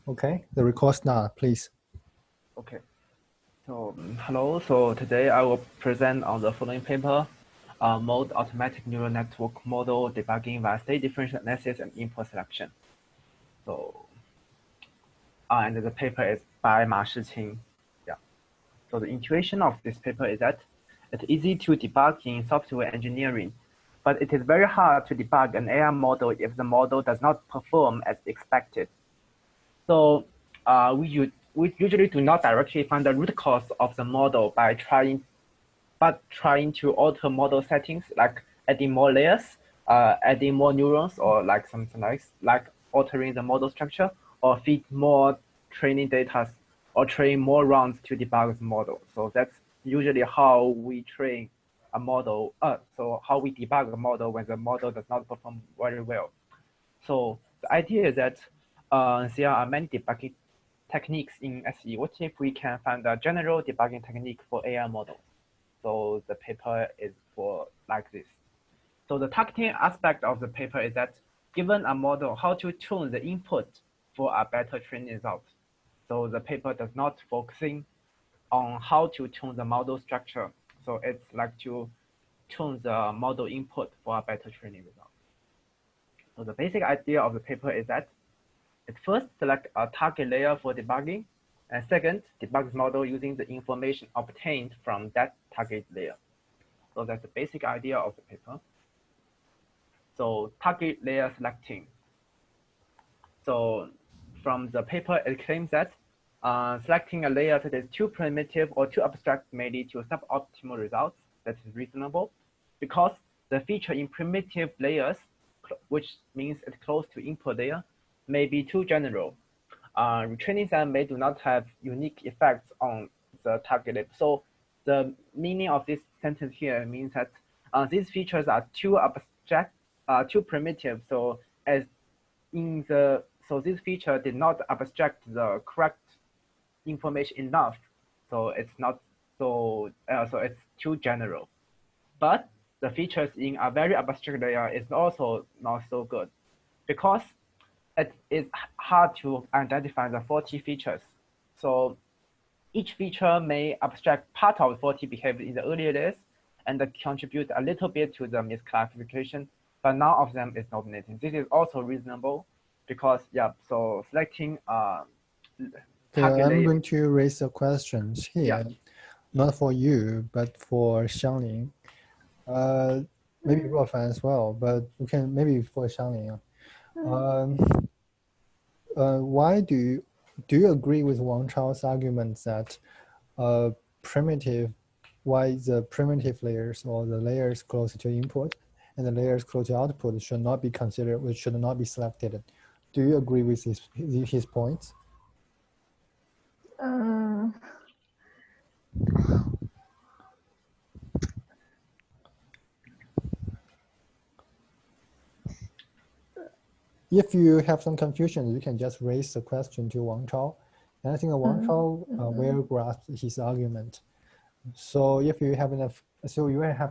Okay, the record now, please. Okay. So hello. So today I will present on the following paper, mode automatic neural network model debugging via state differential analysis and input selection. So, and the paper is by Ma Shiqing. Yeah. So the intuition of this paper is that it's easy to debug in software engineering, but it is very hard to debug an AI model if the model does not perform as expected. So we usually do not directly find the root cause of the model by trying to alter model settings, like adding more layers, adding more neurons, or like something like altering the model structure, or feed more training data, or train more rounds to debug the model. So that's usually how we train a model. So how we debug a model when the model does not perform very well. So the idea is that there are many debugging techniques in SE. What if we can find a general debugging technique for AI models? So the paper is for like this. So the targeting aspect of the paper is that given a model, how to tune the input for a better training result. So the paper does not focusing on how to tune the model structure. So it's like to tune the model input for a better training result. So the basic idea of the paper is that it first select a target layer for debugging, and second, debug the model using the information obtained from that target layer. So that's the basic idea of the paper. So target layer selecting. So from the paper, it claims that selecting a layer that is too primitive or too abstract may lead to suboptimal results. That is reasonable because the feature in primitive layers, which means it's close to input layer, may be too general. Retraining them may do not have unique effects on the target layer. So the meaning of this sentence here means that these features are too abstract, too primitive. So this feature did not abstract the correct information enough. So it's not so it's too general. But the features in a very abstract layer is also not so good because it is hard to identify the faulty features. So each feature may abstract part of faulty behavior in the earlier layers and contribute a little bit to the misclassification, but none of them is dominating. This is also reasonable because, yeah, so selecting Okay, I'm layer. going to raise the questions here, Yeah. not for you, but for Xiangling. Maybe Ruofan as well, but we can maybe for Xiangling. Why do you agree with Wang Chao's argument that why the primitive layers or the layers closer to input and the layers close to output should not be considered, which should not be selected? Do you agree with his points? If you have some confusion, you can just raise the question to Wang Chao. And I think Wang Chao will grasp his argument. So if you have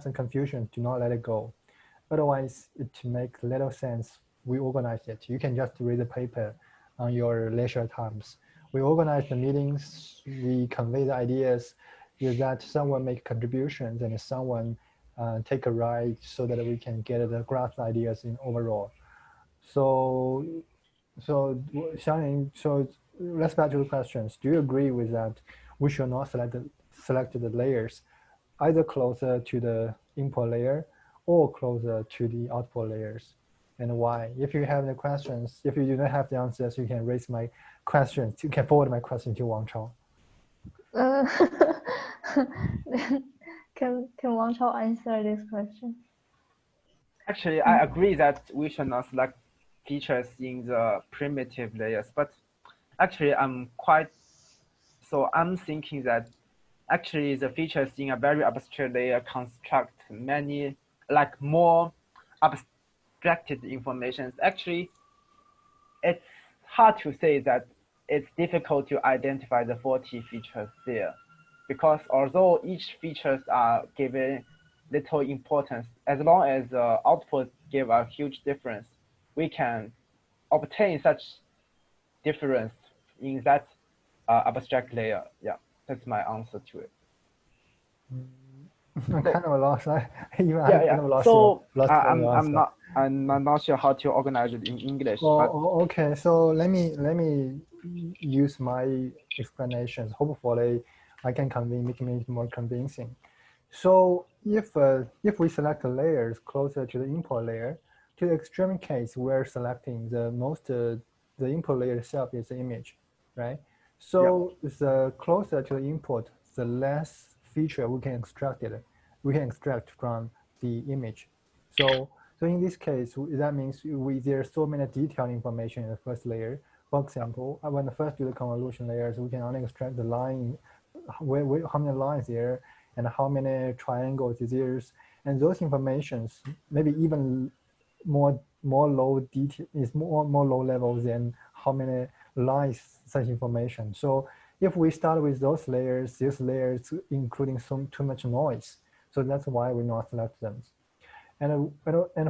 some confusion, do not let it go. Otherwise, it makes little sense. We organize it. You can just read the paper on your leisure times. We organize the meetings. We convey the ideas. Is that someone make contributions and someone take a ride so that we can get the grasp ideas in overall. So Xiangling, so let's back to the questions. Do you agree with that? We should not select the layers either closer to the input layer or closer to the output layers, and why? If you have any questions, if you do not have the answers, you can raise my questions. You can forward my question to Wang Chao. Can Wang Chao answer this question? Actually, I agree that we should not select features in the primitive layers, but actually I'm thinking that actually the features in a very abstract layer construct many, like more abstracted information. Actually, it's hard to say that it's difficult to identify the faulty features there, because although each features are given little importance, as long as the output give a huge difference, we can obtain such difference in that abstract layer. Yeah, that's my answer to it. I'm kind of lost. I kind of lost So lost I'm not sure how to organize it in English. But okay. So let me use my explanations. Hopefully, I can make it more convincing. So if we select the layers closer to the input layer, to the extreme case, we're selecting the input layer itself is the image, right? So the closer to the input, the less feature we can extract from the image. So in this case, that means there's so many detailed information in the first layer. For example, when the first do the convolution layers, we can only extract the line, how many lines there, and how many triangles there is, and those informations maybe even more low detail is more low level than how many lines such information. So if we start with those layers, these layers including too much noise. So that's why we not select them. And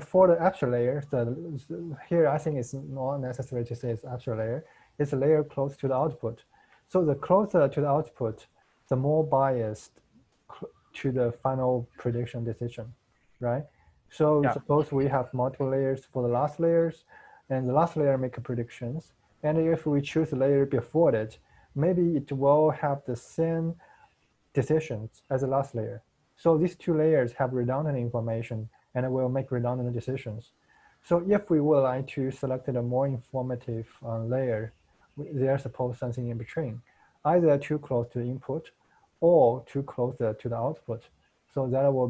for the abstract layer, here I think it's not necessary to say it's abstract layer. It's a layer close to the output. So the closer to the output, the more biased to the final prediction decision, right? So suppose we have multiple layers for the last layers, and the last layer make predictions. And if we choose a layer before it, maybe it will have the same decisions as the last layer. So these two layers have redundant information and it will make redundant decisions. So if we would like to select a more informative layer, there's suppose something in between, either too close to the input or too close to the output. So that will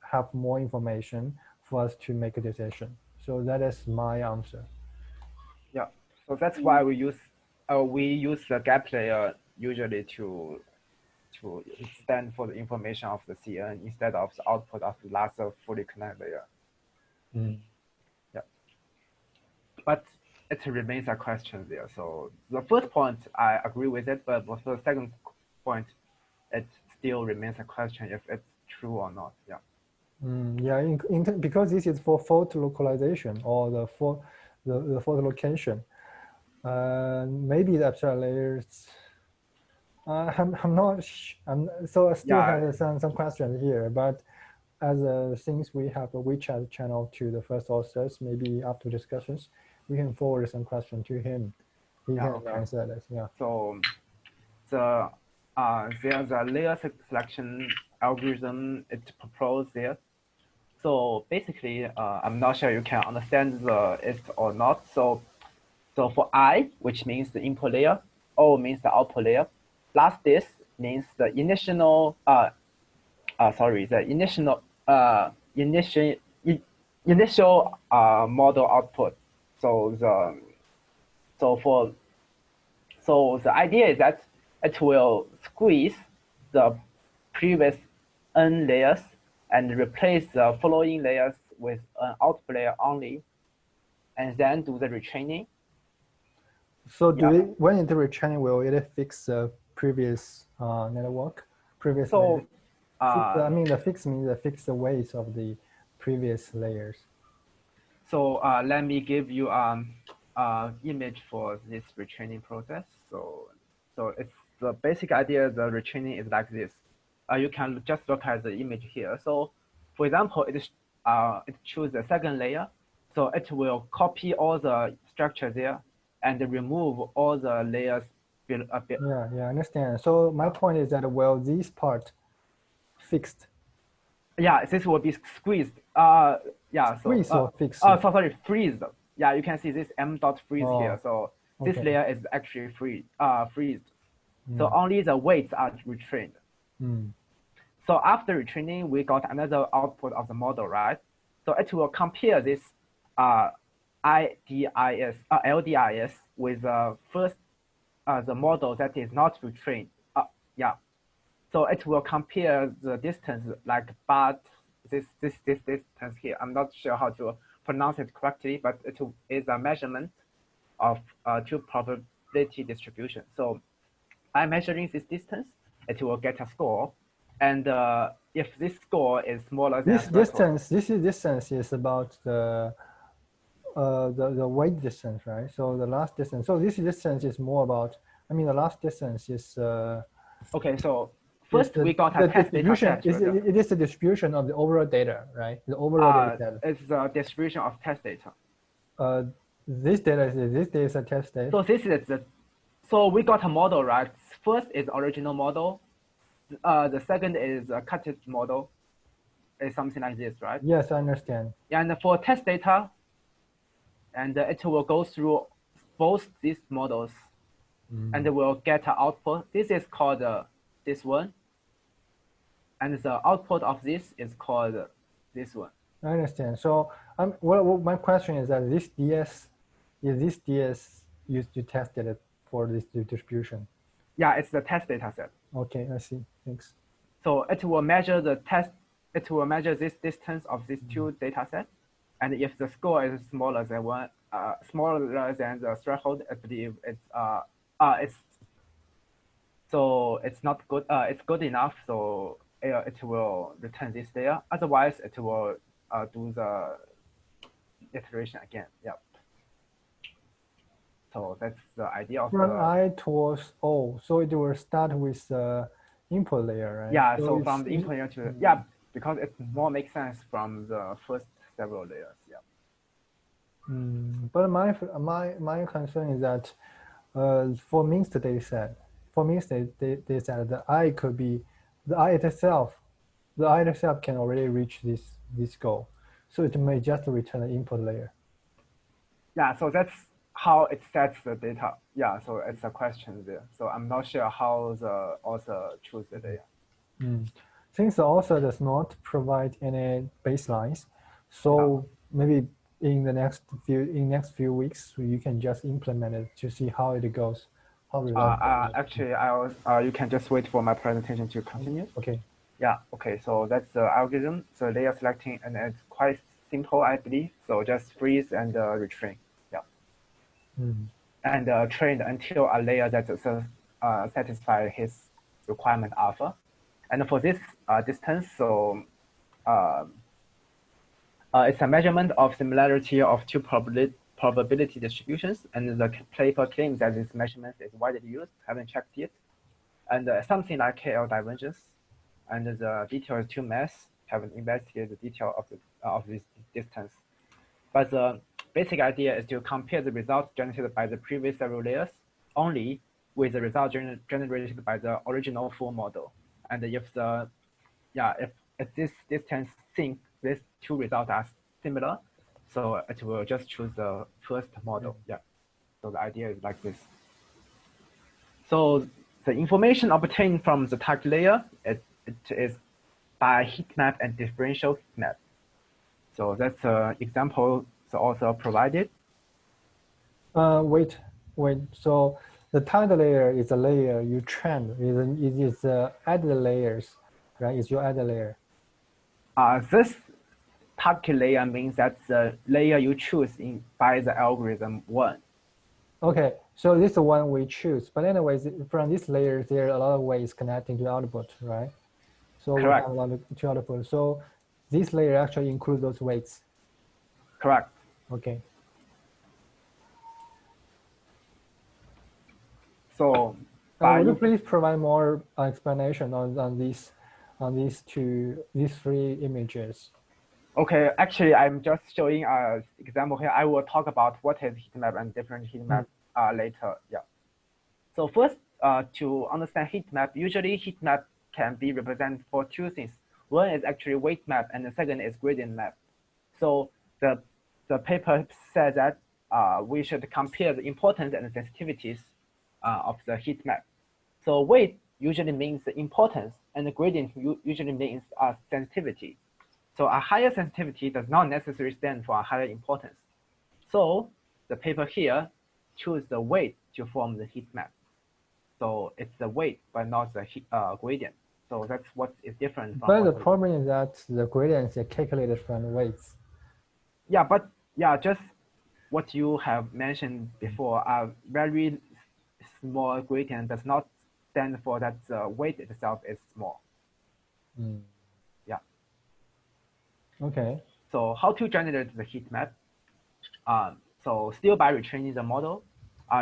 have more information for us to make a decision. So that is my answer. Yeah, so that's why we use the gap layer usually to stand for the information of the CN instead of the output of the last fully connected layer. Yeah, but it remains a question there. So the first point, I agree with it, but for the second point, it still remains a question if it's true or not. Yeah. Yeah, because this is for fault localization or the fault location. Maybe the abstract layers. I'm not. So I still have some questions here, but since we have a WeChat channel to the first authors, maybe after discussions, we can forward some questions to him. He can answer this. Yeah. So there's a layer selection algorithm it proposed there. So basically, I'm not sure you can understand it or not. So for I, which means the input layer, O means the output layer, plus this means the initial model output. So the idea is that it will squeeze the previous n layers and replace the following layers with an output layer only, and then do the retraining. So when it retraining, will it fix the previous network? So I mean, the fix means the fix the weights of the previous layers. So let me give you image for this retraining process. So it's the basic idea. The retraining is like this. You can just look at the image here. So for example, it chooses the second layer. So it will copy all the structure there and remove all the layers. Yeah, I understand. So my point is that, well, this part fixed. Yeah, this will be squeezed. Squeeze or fixed? Sorry, freezed. Yeah, you can see this m dot freeze here. So this layer is actually freezed. So only the weights are retrained. So after retraining, we got another output of the model, right? So it will compare this LDIS with first the model that is not retrained. So it will compare the distance like this distance here. I'm not sure how to pronounce it correctly, but it is a measurement of two probability distribution. So by measuring this distance, it will get a score. And if this score is smaller than this distance is about the the weight distance, right? So the last distance. So this distance is more about. I mean, the last distance is. Okay, so first we got the a test data distribution. set. It is the distribution of the overall data, right? The overall data set. It's the distribution of test data. This data is a test data. So this is the. So we got a model, right? First is original model. The second is a cutted model. It's something like this, right? Yes, I understand. And for test data, and it will go through both these models, and it will get an output. This is called this one, and the output of this is called this one. I understand. So well, my question is that this DS used to test it for this distribution? Yeah, it's the test data set. Okay, I see. Thanks. So it will measure the test. It will measure this distance of these two data sets, and if the score is smaller than smaller than the threshold, I believe it's not good. It's good enough, so it will return this data. Otherwise, it will do the iteration again. Yep. So that's the idea of from I towards O. So it will start with the input layer, right? Yeah. So from the input layer to yeah, because it more makes sense from the first several layers. Yeah. But my concern is that for mixed data set, the I could be the I itself can already reach this goal, so it may just return the input layer. Yeah, so that's how it sets the data. Yeah, so it's a question there. So I'm not sure how the author choose the data. Since the author does not provide any baselines, so maybe in the next few weeks you can just implement it to see how it goes. Actually, you can just wait for my presentation to continue. Okay. Yeah. Okay. So that's the algorithm. So layer selecting, and it's quite simple, I believe. So just freeze and retrain. Yeah. And train until a layer that satisfies his requirement alpha. And for this distance, so it's a measurement of similarity of two probability distributions, and the paper claims that this measurement is widely used. Haven't checked yet, and something like KL divergence, and the detailed two maths haven't investigated the detail of this distance. But the basic idea is to compare the results generated by the previous several layers only with the result generated by the original full model. And if this distance sync, these two results are similar, so it will just choose the first model. Yeah. So the idea is like this. So the information obtained from the target layer, it is by heat map and differential heat map. So that's an example the author provided. Wait. So the target layer is a layer you train. It is added layers, right? It's your added layer. This target layer means that's the layer you choose by the algorithm one. Okay, so this is the one we choose. But anyways, from this layer, there are a lot of ways connecting to the output, right? So correct. We have a lot of to output. So this layer actually includes those weights. Correct. Okay. So would you please provide more explanation on these three images? Okay, actually, I'm just showing an example here. I will talk about what is heat map and different heat map later. Yeah. So first, to understand heat map, usually heat map can be represented for two things. One is actually weight map, and the second is gradient map. So the paper says that we should compare the importance and the sensitivities of the heat map. So weight usually means the importance, and the gradient usually means sensitivity. So a higher sensitivity does not necessarily stand for a higher importance. So the paper here choose the weight to form the heat map. So it's the weight, but not the gradient. So that's what is different from. But the problem is that the gradients are calculated from the weights. Yeah, but yeah, just what you have mentioned before, a very small gradient does not stand for that the weight itself is small. Yeah. Okay. So how to generate the heat map? So still by retraining the model,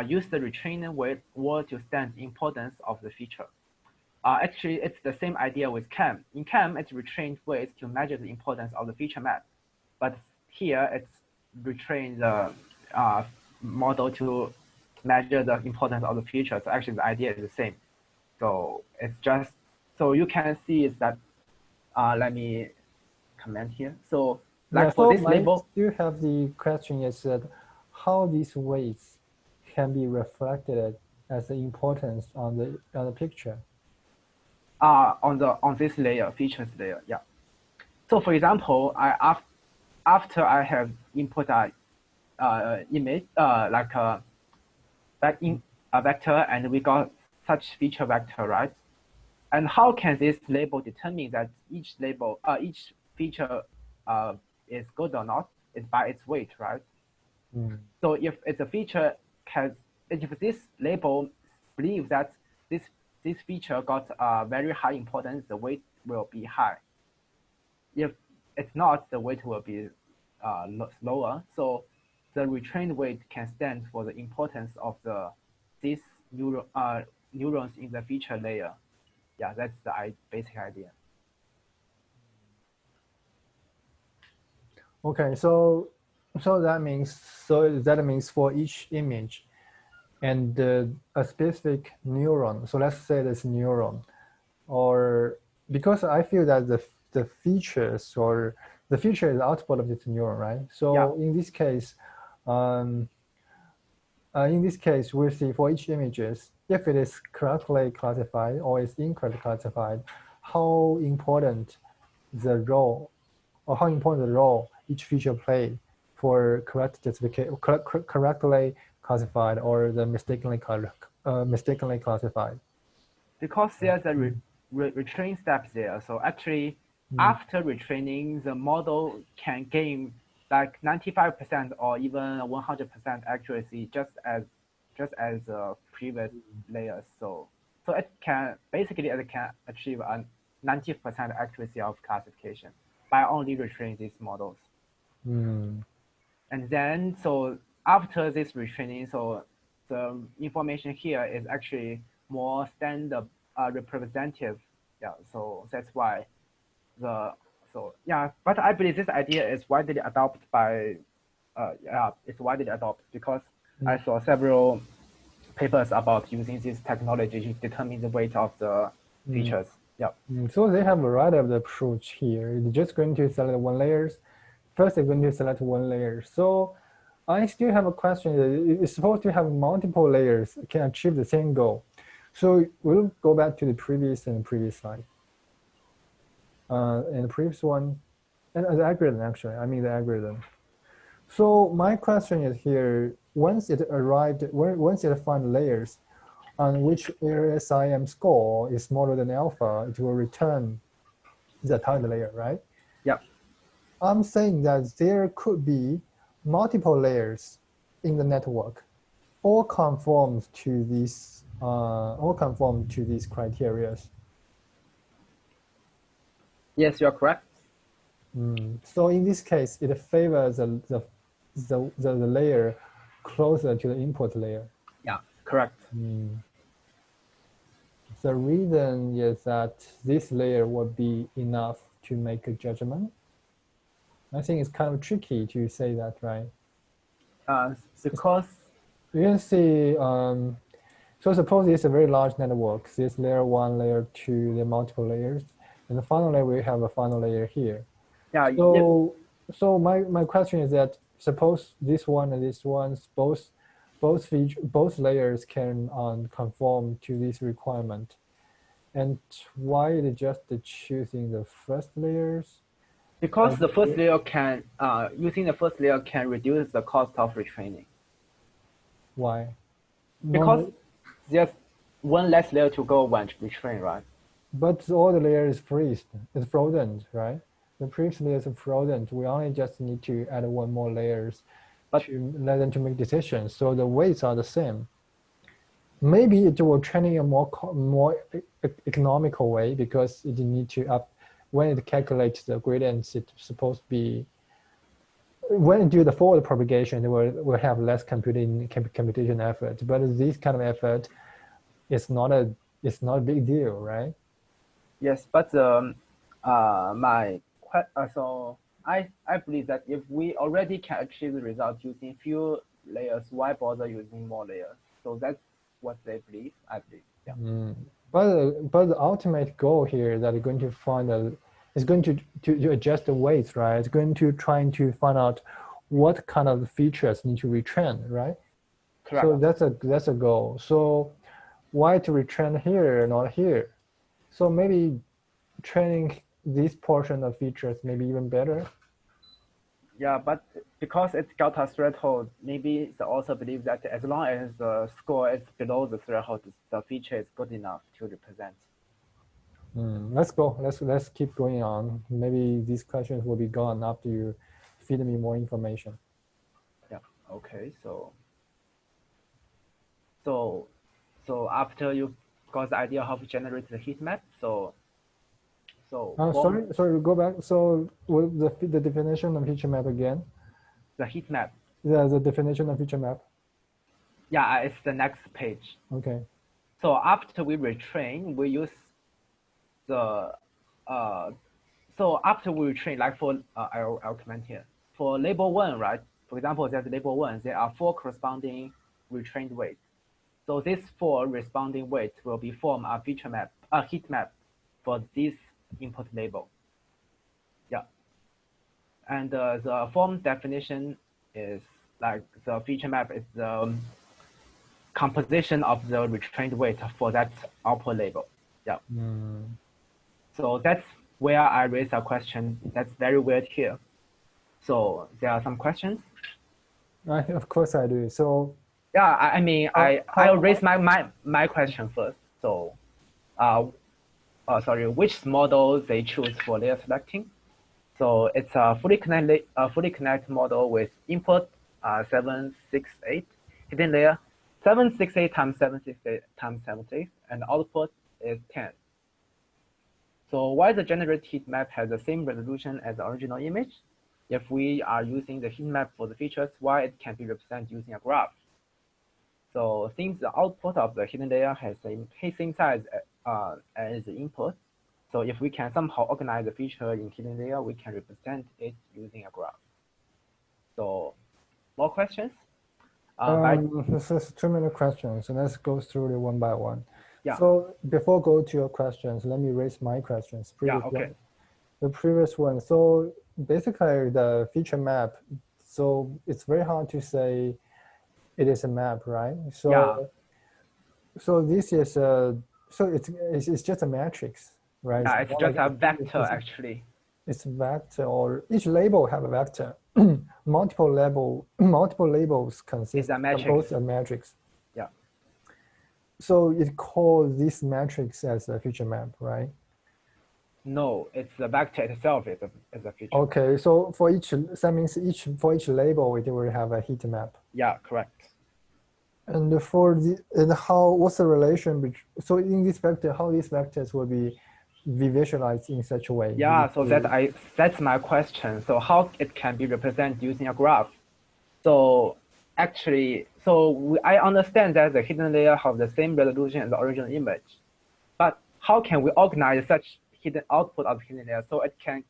use the retraining weight to stand the importance of the feature. Actually, it's the same idea with CAM. In CAM, it's retrained weights to measure the importance of the feature map. But here, it's retrained the model to measure the importance of the feature. So actually, the idea is the same. So it's just, so you can see is that, let me comment here. So like yeah, for so this label. still have the question is that how these weights can be reflected as the importance on the picture. On this layer, features layer, yeah. So for example, after I have input a image like a vector, and we got such feature vector, right? And how can this label determine that each feature is good or not? It's by its weight, right? So if it's a feature if this label believes that this feature got very high importance, the weight will be high. If it's not, the weight will be lower. So the retrained weight can stand for the importance of these neurons in the feature layer. Yeah, that's the basic idea. Okay, so that means for each image and a specific neuron. So let's say this neuron, or because I feel that the features or the feature is the output of this neuron, right? So yeah. In this case, we'll see for each images, if it is correctly classified or is incorrectly classified, how important the role each feature play for correctly classified or the mistakenly classified. Because there's a retrain step there. So actually, after retraining, the model can gain like 95% or even 100% accuracy, just as previous layers. So it can achieve a 90% accuracy of classification by only retraining these models. And then, so after this retraining, so the information here is actually more standard representative. Yeah, so that's why but I believe this idea is widely adopted by, it's widely adopted because I saw several papers about using this technology to determine the weight of the features. Yeah. So they have a variety of the approach here. They're just going to select one layers. First, they're going to select one layer. So I still have a question. It's supposed to have multiple layers can achieve the same goal. So we'll go back to the previous slide. And the previous one, and the algorithm actually, I mean the algorithm. So my question is here, once it finds layers on which ASIM score is smaller than alpha, it will return the target layer, right? Yeah. I'm saying that there could be multiple layers in the network, all conform to these criteria. Yes, you're correct. So in this case, it favors the layer closer to the input layer. Yeah, correct. The reason is that this layer would be enough to make a judgment. I think it's kind of tricky to say that, right? Because you can see, so suppose it's a very large network. This layer 1, layer 2, there are multiple layers. And finally, we have a final layer here. Yeah. So my question is that suppose this one and this one, both layers can conform to this requirement. And why is it just choosing the first layers? Because the first layer can, using the first layer can reduce the cost of retraining. Why? Because there's one less layer to go when retrain, right? But all the layers is frozen, right? The previous layers are frozen. We only just need to add one more layers to let them to make decisions. So the weights are the same. Maybe it will train in a more economical way because it need to when it calculates the gradients, it's supposed to be when you do the forward propagation, it will have less computation effort. But this kind of effort is not a big deal, right? Yes, but so I believe that if we already can achieve the result using few layers, why bother using more layers? So that's what they believe. I believe. Yeah. But the ultimate goal here that you're going to find is going to adjust the weights, right? It's going to trying to find out what kind of features need to retrain, right? Correct. So that's a goal. So why to retrain here, not here? So maybe training this portion of features maybe even better. Yeah, but because it's delta threshold, maybe they also believe that as long as the score is below the threshold, the feature is good enough to represent. Let's go. Let's keep going on. Maybe these questions will be gone after you feed me more information. Yeah. Okay. So after you got the idea how to generate the heat map, sorry, go back. So what the definition of feature map again? The heat map. Yeah, the definition of feature map. Yeah, it's the next page. Okay. So after we retrain, we use the so after we retrain, like for I'll comment here. For label 1, right? For example, there's label 1. There are 4 corresponding retrained weights. So these 4 responding weights will be form a feature map, a heat map for this input label. Yeah. And the form definition is like the feature map is the composition of the retrained weight for that output label. Yeah. So that's where I raise a question that's very weird here. So there are some questions. Of course I do. So yeah, I mean, I'll raise my question first. So, sorry, which model they choose for layer selecting? So it's a fully connected model with input 768 hidden layer 768 times 768 times 70, and output is 10. So why the generated heat map has the same resolution as the original image? If we are using the heat map for the features, why it can be represented using a graph? So since the output of the hidden layer has the same size as the input, so if we can somehow organize the feature in hidden layer, we can represent it using a graph. So more questions? This is too many questions, so let's go through it one by one. Yeah. So before go to your questions, let me raise my questions. Okay. The previous one. So basically the feature map, so it's very hard to say it is a map, right? So yeah. So this is it's just a matrix, right? Yeah, it's just a vector actually. It's a vector, or each label have a vector. multiple labels compose a matrix. Yeah. So it calls this matrix as a feature map, right? No, it's the vector itself is a feature. Okay, so for that means for each label it will have a heat map. Yeah, correct. And what's the relation between, so in this vector, how these vectors will be visualized in such a way? Yeah, so that's my question. So how it can be represented using a graph? So actually, I understand that the hidden layer have the same resolution as the original image, but how can we organize such hidden output of hidden layer so it can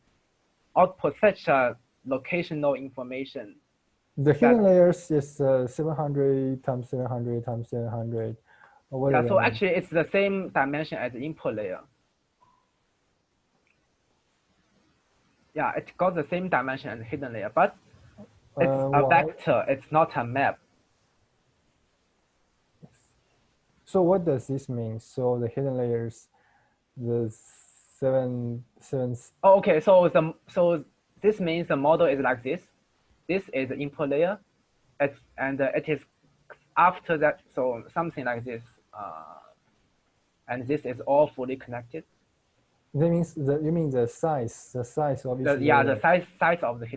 output such a locational information? The hidden layers is 700 times 700 times 700. Yeah, so actually it's the same dimension as the input layer. Yeah, it got the same dimension as the hidden layer, but it's a vector, it's not a map. So what does this mean? So the hidden layers, the seven. Oh, okay, so this means the model is like this. This is the input layer, and it is after that, so something like this, and this is all fully connected. That means you mean the size of each yeah, layer. the size of this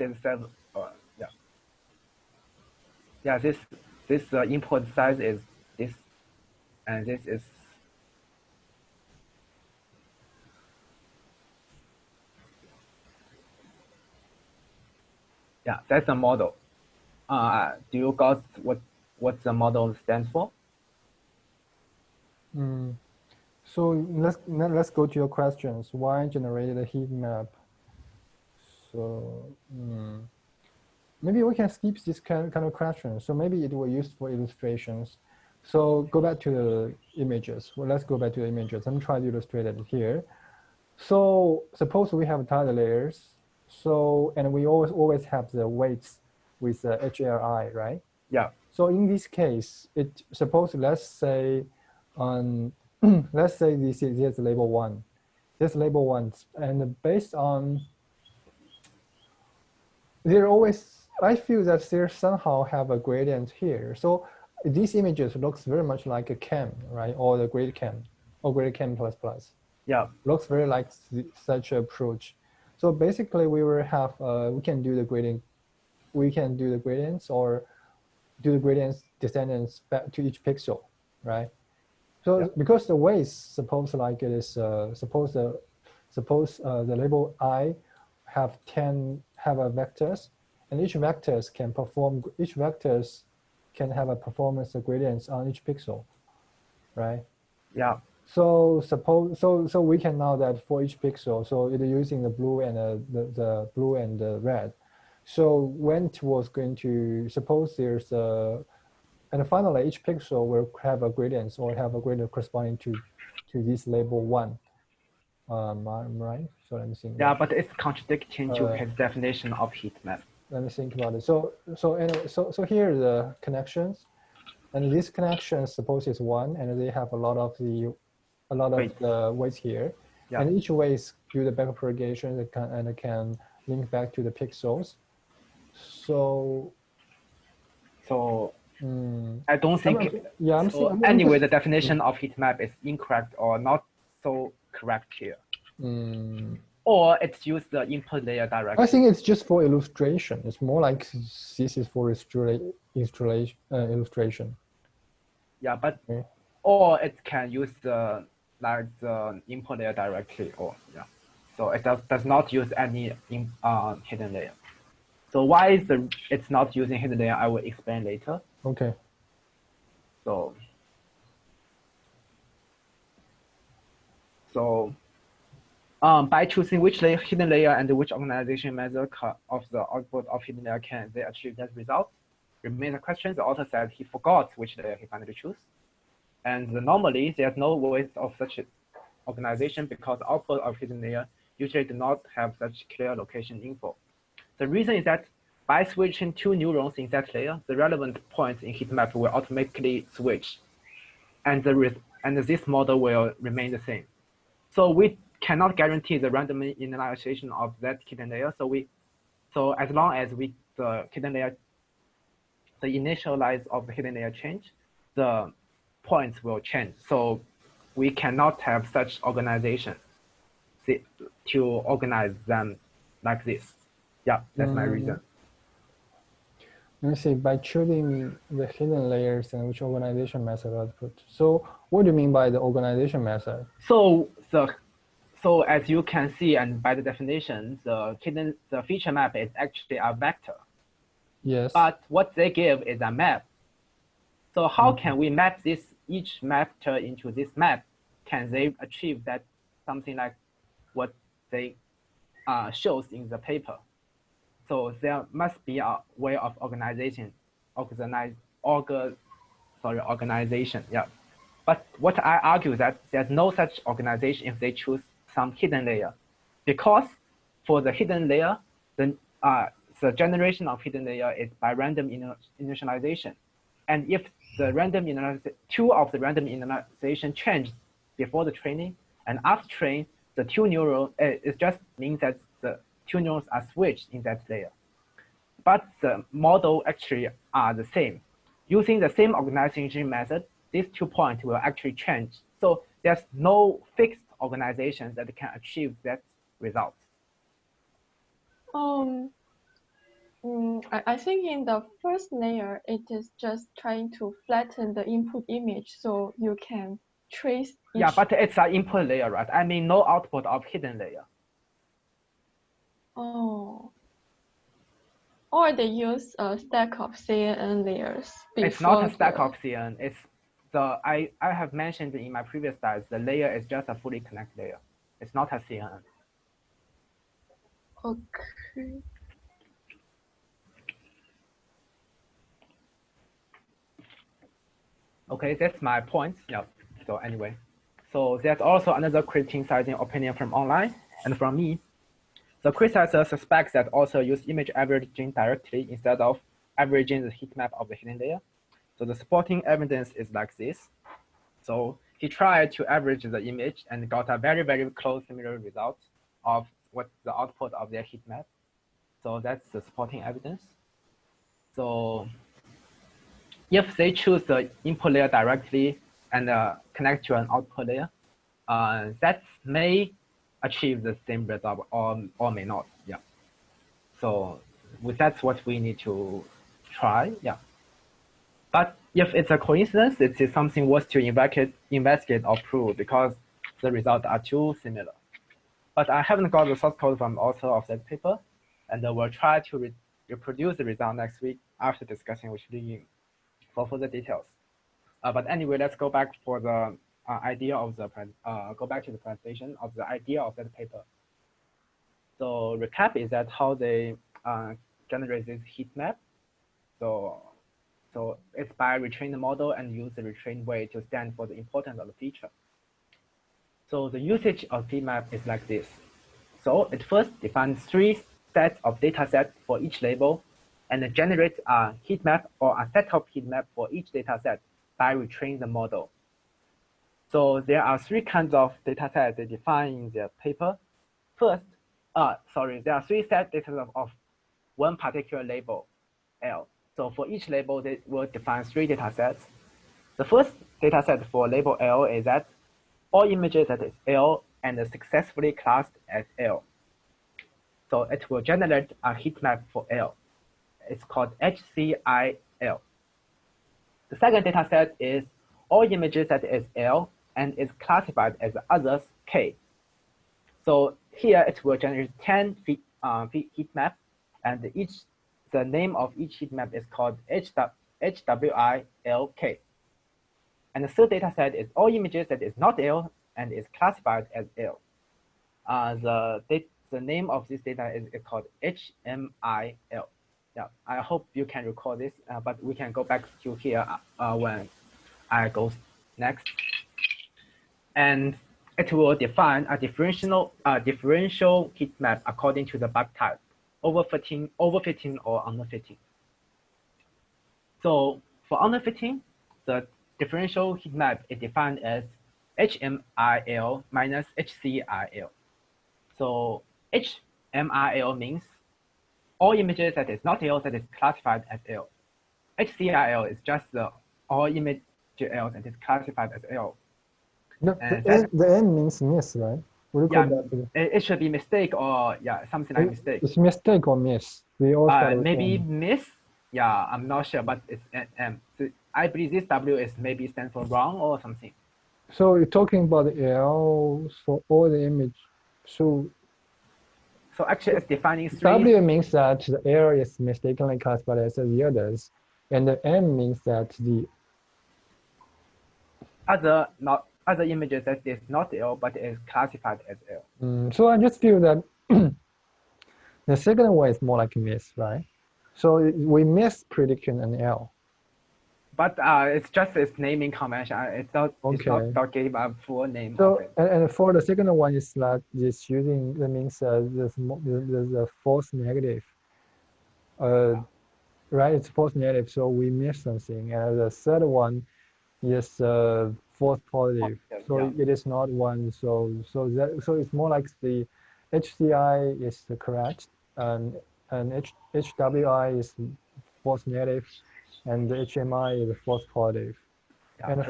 is 7. This input size is this, and this is. Yeah, that's the model. Do you got what the model stands for? So let's go to your questions. Why generated a heat map? So maybe we can skip this kind of question. So maybe it will be used for illustrations. So go back to the images. Well, let's go back to the images. I'm trying to illustrate it here. So suppose we have tile layers. So, and we always have the weights with the HLI, right? Yeah. So in this case, let's say let's say this is label 1. This label 1, and based on I feel that there somehow have a gradient here. So these images looks very much like a cam, right? Or the grade cam, or grade cam plus. Yeah. Looks very like such approach. So basically we will have, we can do the gradient, we can do the gradients or do the gradients descendants back to each pixel, right? So because the weights suppose like it is, suppose the label I have 10 vectors, and each vectors can have a performance gradients on each pixel, right? Yeah. So so we can know that for each pixel, so it is using the blue and the blue and the red. So when it was going to, suppose there's a, and finally each pixel will have a gradient or have a gradient corresponding to this label 1. Right? So let me think. Yeah, but it's contradicting to his definition of heat map. Let me think about it. So anyway, so here are the connections, and these connections suppose is 1, and they have a lot of the weights here, Yeah. and each weights do the backpropagation and it can link back to the pixels. So I don't think. Anyway, the definition of heat map is incorrect or not so correct here. Or it's used the input layer directly. I think it's just for illustration. It's more like this is for illustration. Yeah, but or it can use the input layer directly, or so it does not use any hidden layer. So why is it's not using hidden layer? I will explain later. Okay. So by choosing which hidden layer and which organization method of the output of hidden layer can they achieve that result? Remain the question. The author said he forgot which layer he finally choose. And normally there's no waste of such organization because output of hidden layer usually do not have such clear location info. The reason is that by switching 2 neurons in that layer, the relevant points in heat map will automatically switch, and this model will remain the same. So we cannot guarantee the random initialization of that hidden layer. So as long as the hidden layer, the initialize of the hidden layer change, the points will change. So we cannot have such organization to organize them like this. Yeah, that's my reason. Let me see, by choosing the hidden layers and which organization method output. So what do you mean by the organization method? So as you can see, and by the definition, the feature map is actually a vector. Yes. But what they give is a map. So how can we map each vector into this map? Can they achieve that something like what they shows in the paper? So there must be a way of organization. Yeah. But what I argue that there's no such organization if they choose some hidden layer, because for the hidden layer, the generation of hidden layer is by random initialization, and if the 2 of the random initialization change before the training and after training, the 2 neurons, it just means that the 2 neurons are switched in that layer. But the model actually are the same. Using the same organization method, these 2 points will actually change. So there's no fixed organization that can achieve that result. I think in the first layer, it is just trying to flatten the input image so you can trace. Yeah, but it's an input layer, right? I mean, no output of hidden layer. Oh. Or they use a stack of CNN layers before. It's not a stack of CNN. It's I have mentioned in my previous slides, the layer is just a fully connected layer. It's not a CNN. Okay. Okay, that's my point. Yeah. So anyway, so there's also another criticizing opinion from online and from me. The criticizer suspects that also use image averaging directly instead of averaging the heat map of the hidden layer. So the supporting evidence is like this. So he tried to average the image and got a very, very close similar result of what the output of their heat map. So that's the supporting evidence. So if they choose the input layer directly and connect to an output layer, that may achieve the same result or may not. Yeah. So that's what we need to try. Yeah. But if it's a coincidence, it is something worth to investigate or prove because the results are too similar. But I haven't got the source code from the author of that paper, and we'll try to reproduce the result next week after discussing with Liu Ying for further details. But anyway, let's go back for the idea of the go back to the presentation of the idea of that paper. So recap is that how they generate this heat map. So it's by retrain the model and use the retrained weight to stand for the importance of the feature. So the usage of heat map is like this. So it first defines 3 sets of data sets for each label and it generates a heat map or a set of heat map for each data set by retraining the model. So there are 3 kinds of data sets they define in their paper. First, there are 3 set data sets of one particular label, L. So for each label, they will define 3 data sets. The first data set for label L is that all images that is L and successfully classed as L. So it will generate a heat map for L. It's called HCIL. The second data set is all images that is L and is classified as others K. So here it will generate 10 heat map, and the name of each heat map is called HWILK. And the third data set is all images that is not L and is classified as L. The name of this data is called HMIL. Yeah, I hope you can recall this, but we can go back to here when I go next. And it will define a differential heat map according to the bug type, overfitting or underfitting. So for underfitting, the differential heat map is defined as HMIL minus HCIL. So HMIL means all images that is not L that is classified as L. HCIL is just the all image L that is classified as L. No, the N means miss, right? Yeah, it should be mistake or something like mistake. It's mistake or miss. We all maybe miss. Yeah, I'm not sure, but it's M. So I believe this W is maybe stands for wrong or something. So you're talking about L for all the image. So actually it's defining 3. W means that the L is mistakenly classified as the others, and the M means that the other images that is not L but is classified as L. So I just feel that the second one is more like miss, right? So we miss prediction and L. But it's just its naming convention. It's not give a full name. So and for the second one is like just using that means the false negative. Right, it's false negative, so we miss something. And the third one is false positive. So it is not one. So it's more like the HCI is correct, and HWI is false negative, and the HMI is false positive. Yeah, and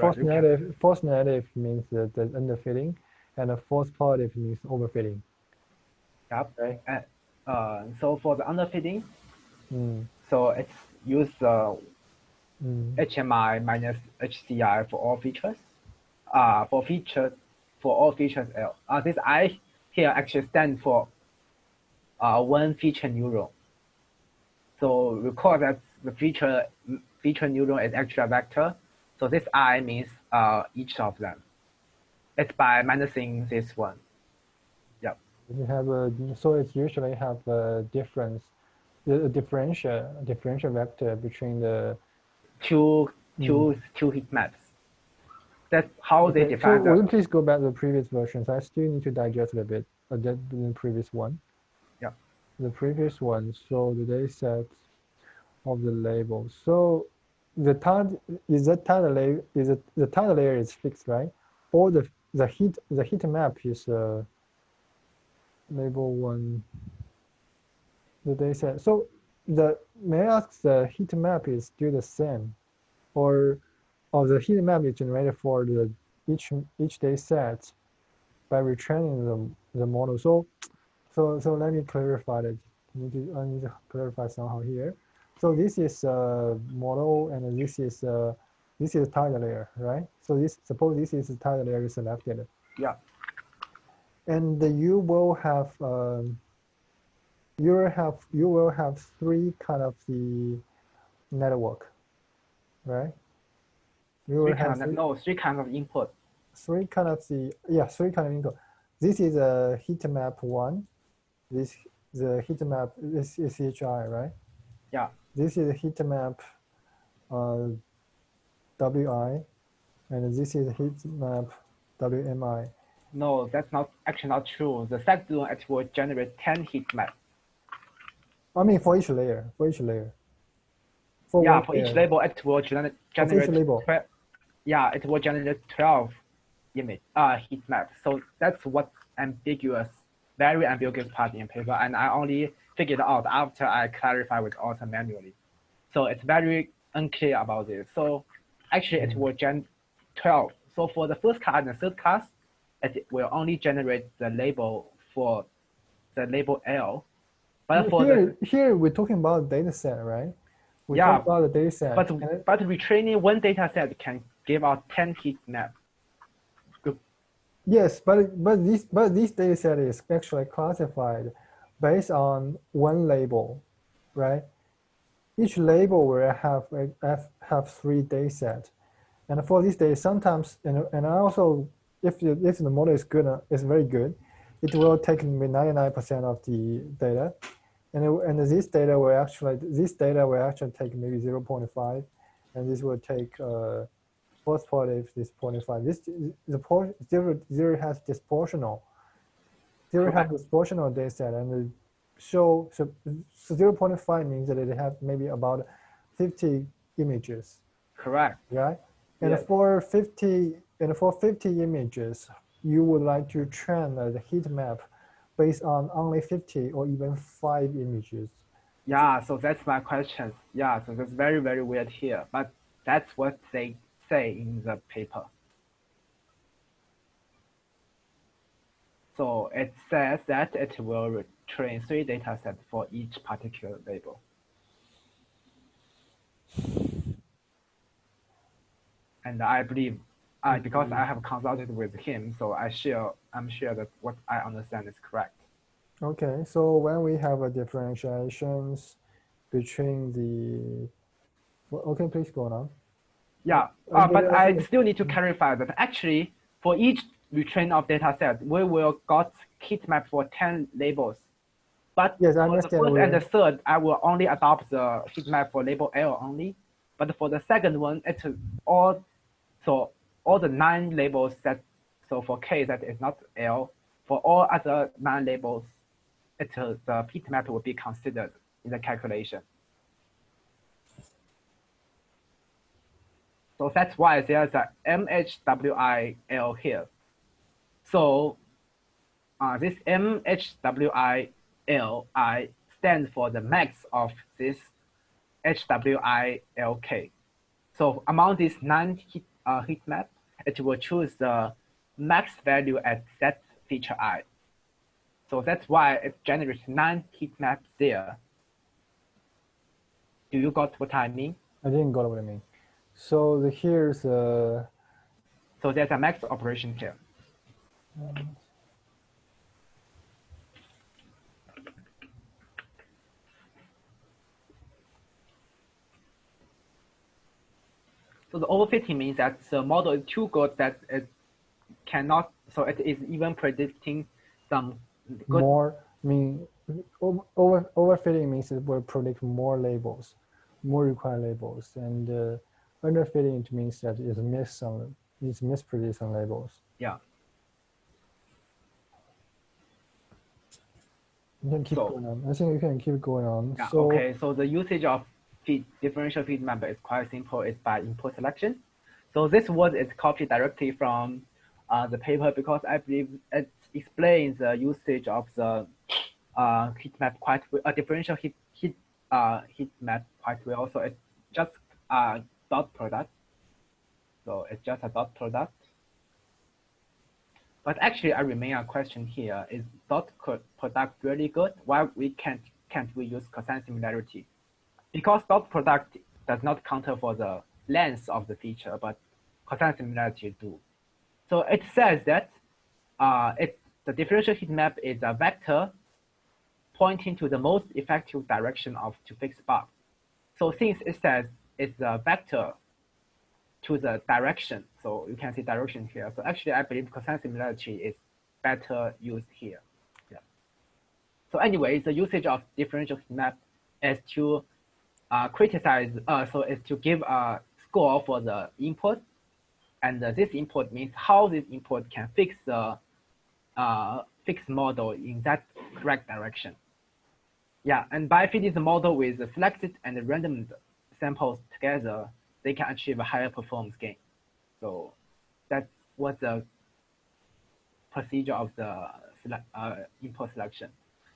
false negative means the underfitting, and a false positive means overfitting. Yep. Okay. So for the underfitting, so it's use HMI minus HCI for all features. For all features L. This I here actually stands for one feature neuron. So recall that the feature neuron is actually a vector. So this I means each of them. It's by minusing this one. Yeah. You have a, so it usually have a difference, a differential vector between the two heat maps. That's how they define. So will you please go back to the previous versions? I still need to digest a bit the previous one. Yeah. The previous one. So the data set of the label. So the title layer the title layer is fixed, right? Or the heat map is label one. The data set. So may I ask, the heat map is still the same, or the heat map is generated for the each data set by retraining the model. So let me clarify that. I need to clarify somehow here. So this is a model, and this is a title layer, right? So suppose this is the title layer selected. Yeah. And you will have you will have three kind of the network, right? Three kinds of input. Three kind of input. This is a heat map one. The heat map is CHI, right? Yeah. This is a heat map WI, and this is a heat map WMI. No, that's actually not true. The second one, it will generate 10 heat maps. I mean, for each layer. For each label, it will generate. It will generate 12 heat maps. So that's what's very ambiguous part in paper, and I only figured out after I clarified with author manually. So it's very unclear about this. So actually, it will generate 12. So for the first class and the third class, it will only generate the label for the label L. But here we're talking about data set, right? We talk about the data set. But retraining one data set can give out 10 heat maps. Yes, but this data set is actually classified based on one label, right? Each label will have three data sets, and for this data, sometimes and also if the model is very good, it will take maybe 99% of the data, and this data will actually take maybe 0.5, and this will take false positive this 0.5. Zero has disproportional. Zero has disproportional data set, and so 0.5 means that it has maybe about 50 images. Correct. Right. And yes. For 50 images, you would like to train the heat map based on only 50 or even 5 images. Yeah, so that's my question. Yeah, so that's very, very weird here, but that's what they say in the paper. So it says that it will train 3 data sets for each particular label. And I believe, because I have consulted with him, so I'm sure that what I understand is correct. Okay, so when we have a differentiations between the, okay, please go on. Yeah, but I still need to clarify that actually for each retrain of data set, we will got heat map for 10 labels. But yes, I for understand. The first and the third, I will only adopt the heat map for label L only. But for the second one, it's all the 9 labels that, so for K that is not L, for all other 9 labels, the heat map will be considered in the calculation. So that's why there's a MHWIL here. So this MHWIL stands for the max of this HWILK. So among these 9 heat map, it will choose the max value at that feature I. So that's why it generates 9 heat maps there. Do you got what I mean? I didn't got what I mean. So here's a. So there's a max operation here. So the overfitting means that the model is too good that it cannot, so it is even predicting some good. Overfitting means it will predict more labels, more required labels, and underfitting means that it's mispredicting some labels. Yeah. You can keep going on. I think you can keep going on. Yeah, so, okay, so the usage of differential feed map is quite simple. It's by input selection. So this word is copied directly from the paper because I believe it explains the usage of the heat map quite well, differential heat map quite well. So it's just a dot product. So it's just a dot product. But actually, I remain a question here: is dot product really good? Why can't we use cosine similarity? Because dot product does not counter for the length of the feature, but cosine similarity do. So it says that the differential heat map is a vector pointing to the most effective direction to fix bug. So since it says it's a vector to the direction, so you can see direction here. So actually, I believe cosine similarity is better used here. Yeah. So anyway, the usage of differential heat map is to criticize, so is to give a score for the input, and this input means how this input can fix the fixed model in that correct direction. Yeah, and by feeding the model with the selected and random samples together, they can achieve a higher performance gain. So that's what the procedure of the input selection.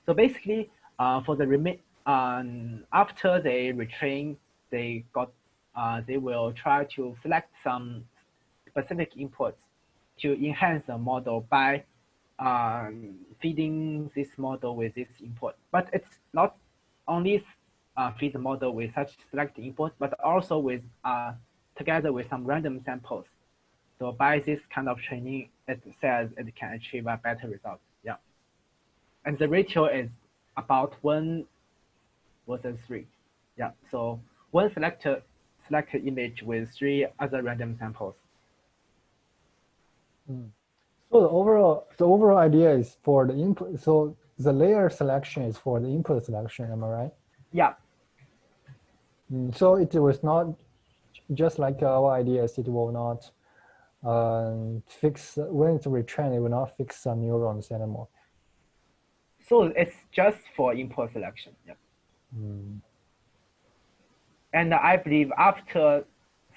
So basically, for the after they retrain, they will try to select some specific inputs to enhance the model by feeding this model with this input. But it's not only feed the model with such select input, but also with together with some random samples. So by this kind of training, it says it can achieve a better result. Yeah, and the ratio is about 1 versus 3. Yeah, so one selected image with 3 other random samples. So the overall idea is for the input. So the layer selection is for the input selection. Am I right? Yeah. So it was not just like our ideas. It will not fix when it's retrained. It will not fix some neurons anymore. So it's just for input selection. Yeah. And I believe after,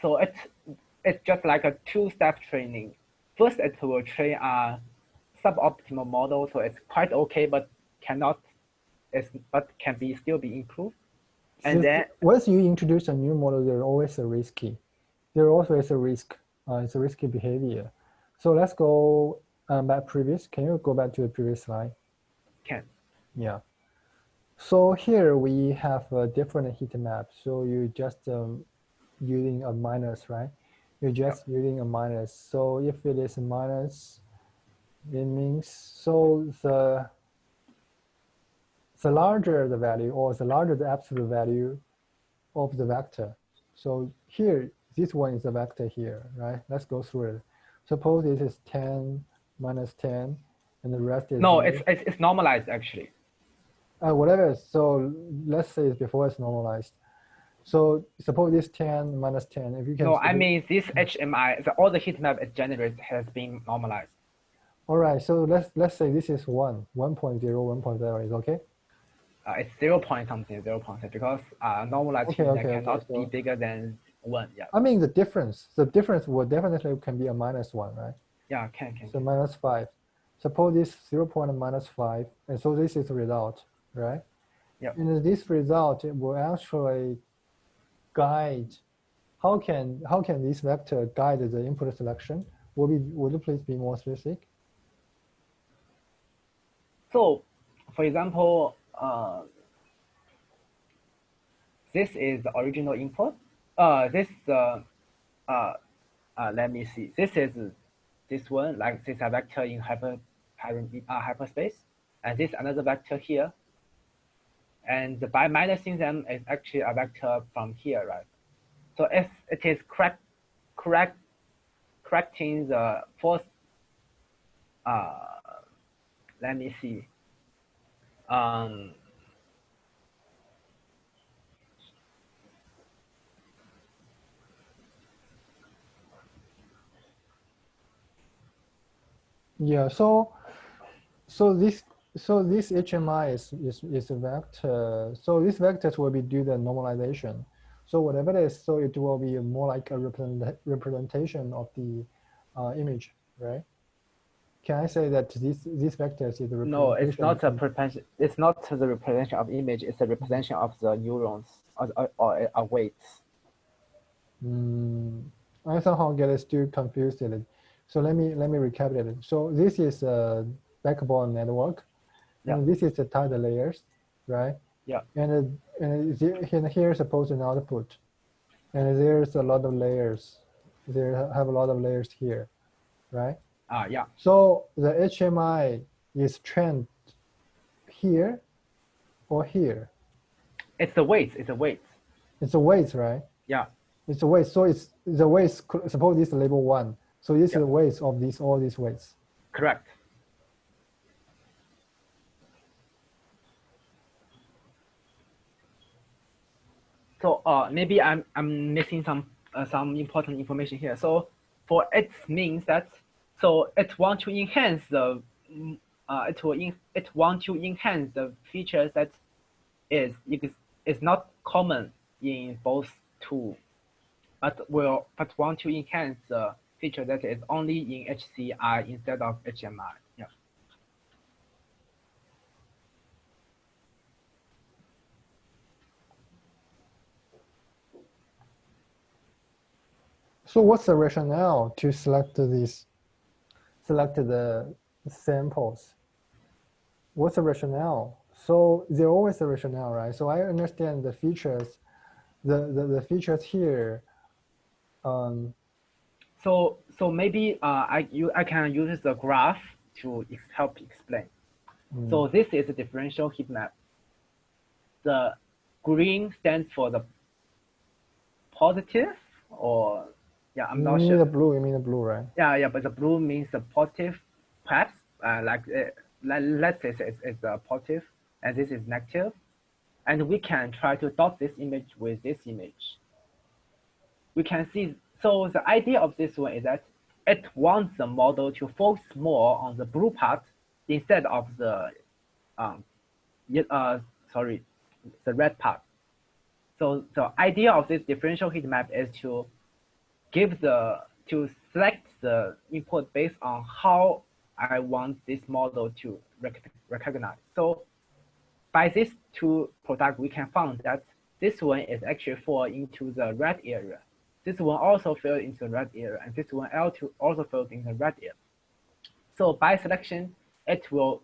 so it's just like a 2-step training. First, it will train a suboptimal model, so it's quite okay, but can still be improved. And then once you introduce a new model, there's always a risky. There always a risk. It's a risky behavior. So let's go back previous. Can you go back to the previous slide? Can. Yeah. So here we have a different heat map. So you just using a minus, right? You're just using a minus. So if it is a minus, it means so the larger the value or the larger the absolute value of the vector. So here, this one is the vector here, right? Let's go through it. Suppose this is 10 minus 10, and the rest is no, it's normalized actually. Whatever. So let's say it's before it's normalized. So suppose this 10 minus 10. If you can. No, I mean this HMI, all the heat map it generates has been normalized. All right. So let's say this is 1.0, 1.0 is okay. It's 0 point something, 0 point because normalized heat map cannot be bigger than 1. Yeah. I mean the difference will definitely can be a -1, right? Yeah, can. So -5. Suppose this 0 point minus 5, and so this is the result, right? Yeah. And this result will actually guide. How can this vector guide the input selection? Would you please be more specific? So, for example, this is the original input. Let me see. This is this one, like this a vector in hyperspace, and this another vector here. And by minusing them, it's actually a vector from here, right? So if it is correct, correcting the false. Let me see. Yeah. So this HMI is a vector. So these vectors will be do the normalization. So whatever it is, so it will be more like a representation of the image, right? Can I say that these vectors is the representation? No, it's not a preparation. It's not the representation of image. It's a representation of the neurons or weights. I somehow get still confused. So let me recap it. So this is a backbone network, and this is the title layers, right? Yeah. And here is supposed an output, and there's a lot of layers. There have a lot of layers here, right? Yeah. So the HMI is trained here or here. It's the weights. It's the weights. It's the weights, right? Yeah. It's the weights. So it's the weights. Suppose this is label 1. So this is the weights of all these weights. Correct. So maybe I'm missing some important information here. So for it means that it want to enhance the it want to enhance the features that is not common in both tools, but want to enhance the feature that is only in HCI instead of HMI. Yeah. So what's the rationale to select the samples? What's the rationale? So there's always a rationale, right? So I understand the features, the features here. So maybe I can use the graph to help explain. So this is a differential heat map. The green stands for the positive, or I'm not sure. You mean the blue, right? Yeah, but the blue means the positive, perhaps. Let's say it's a positive, and this is negative, and we can try to dot this image with this image. We can see. So the idea of this one is that it wants the model to focus more on the blue part instead of the the red part. So the idea of this differential heat map is to select the input based on how I want this model to recognize. So by these two products, we can find that this one is actually fall into the red area. This one also fell into the red area, and this one also fell into the red area. So by selection, it will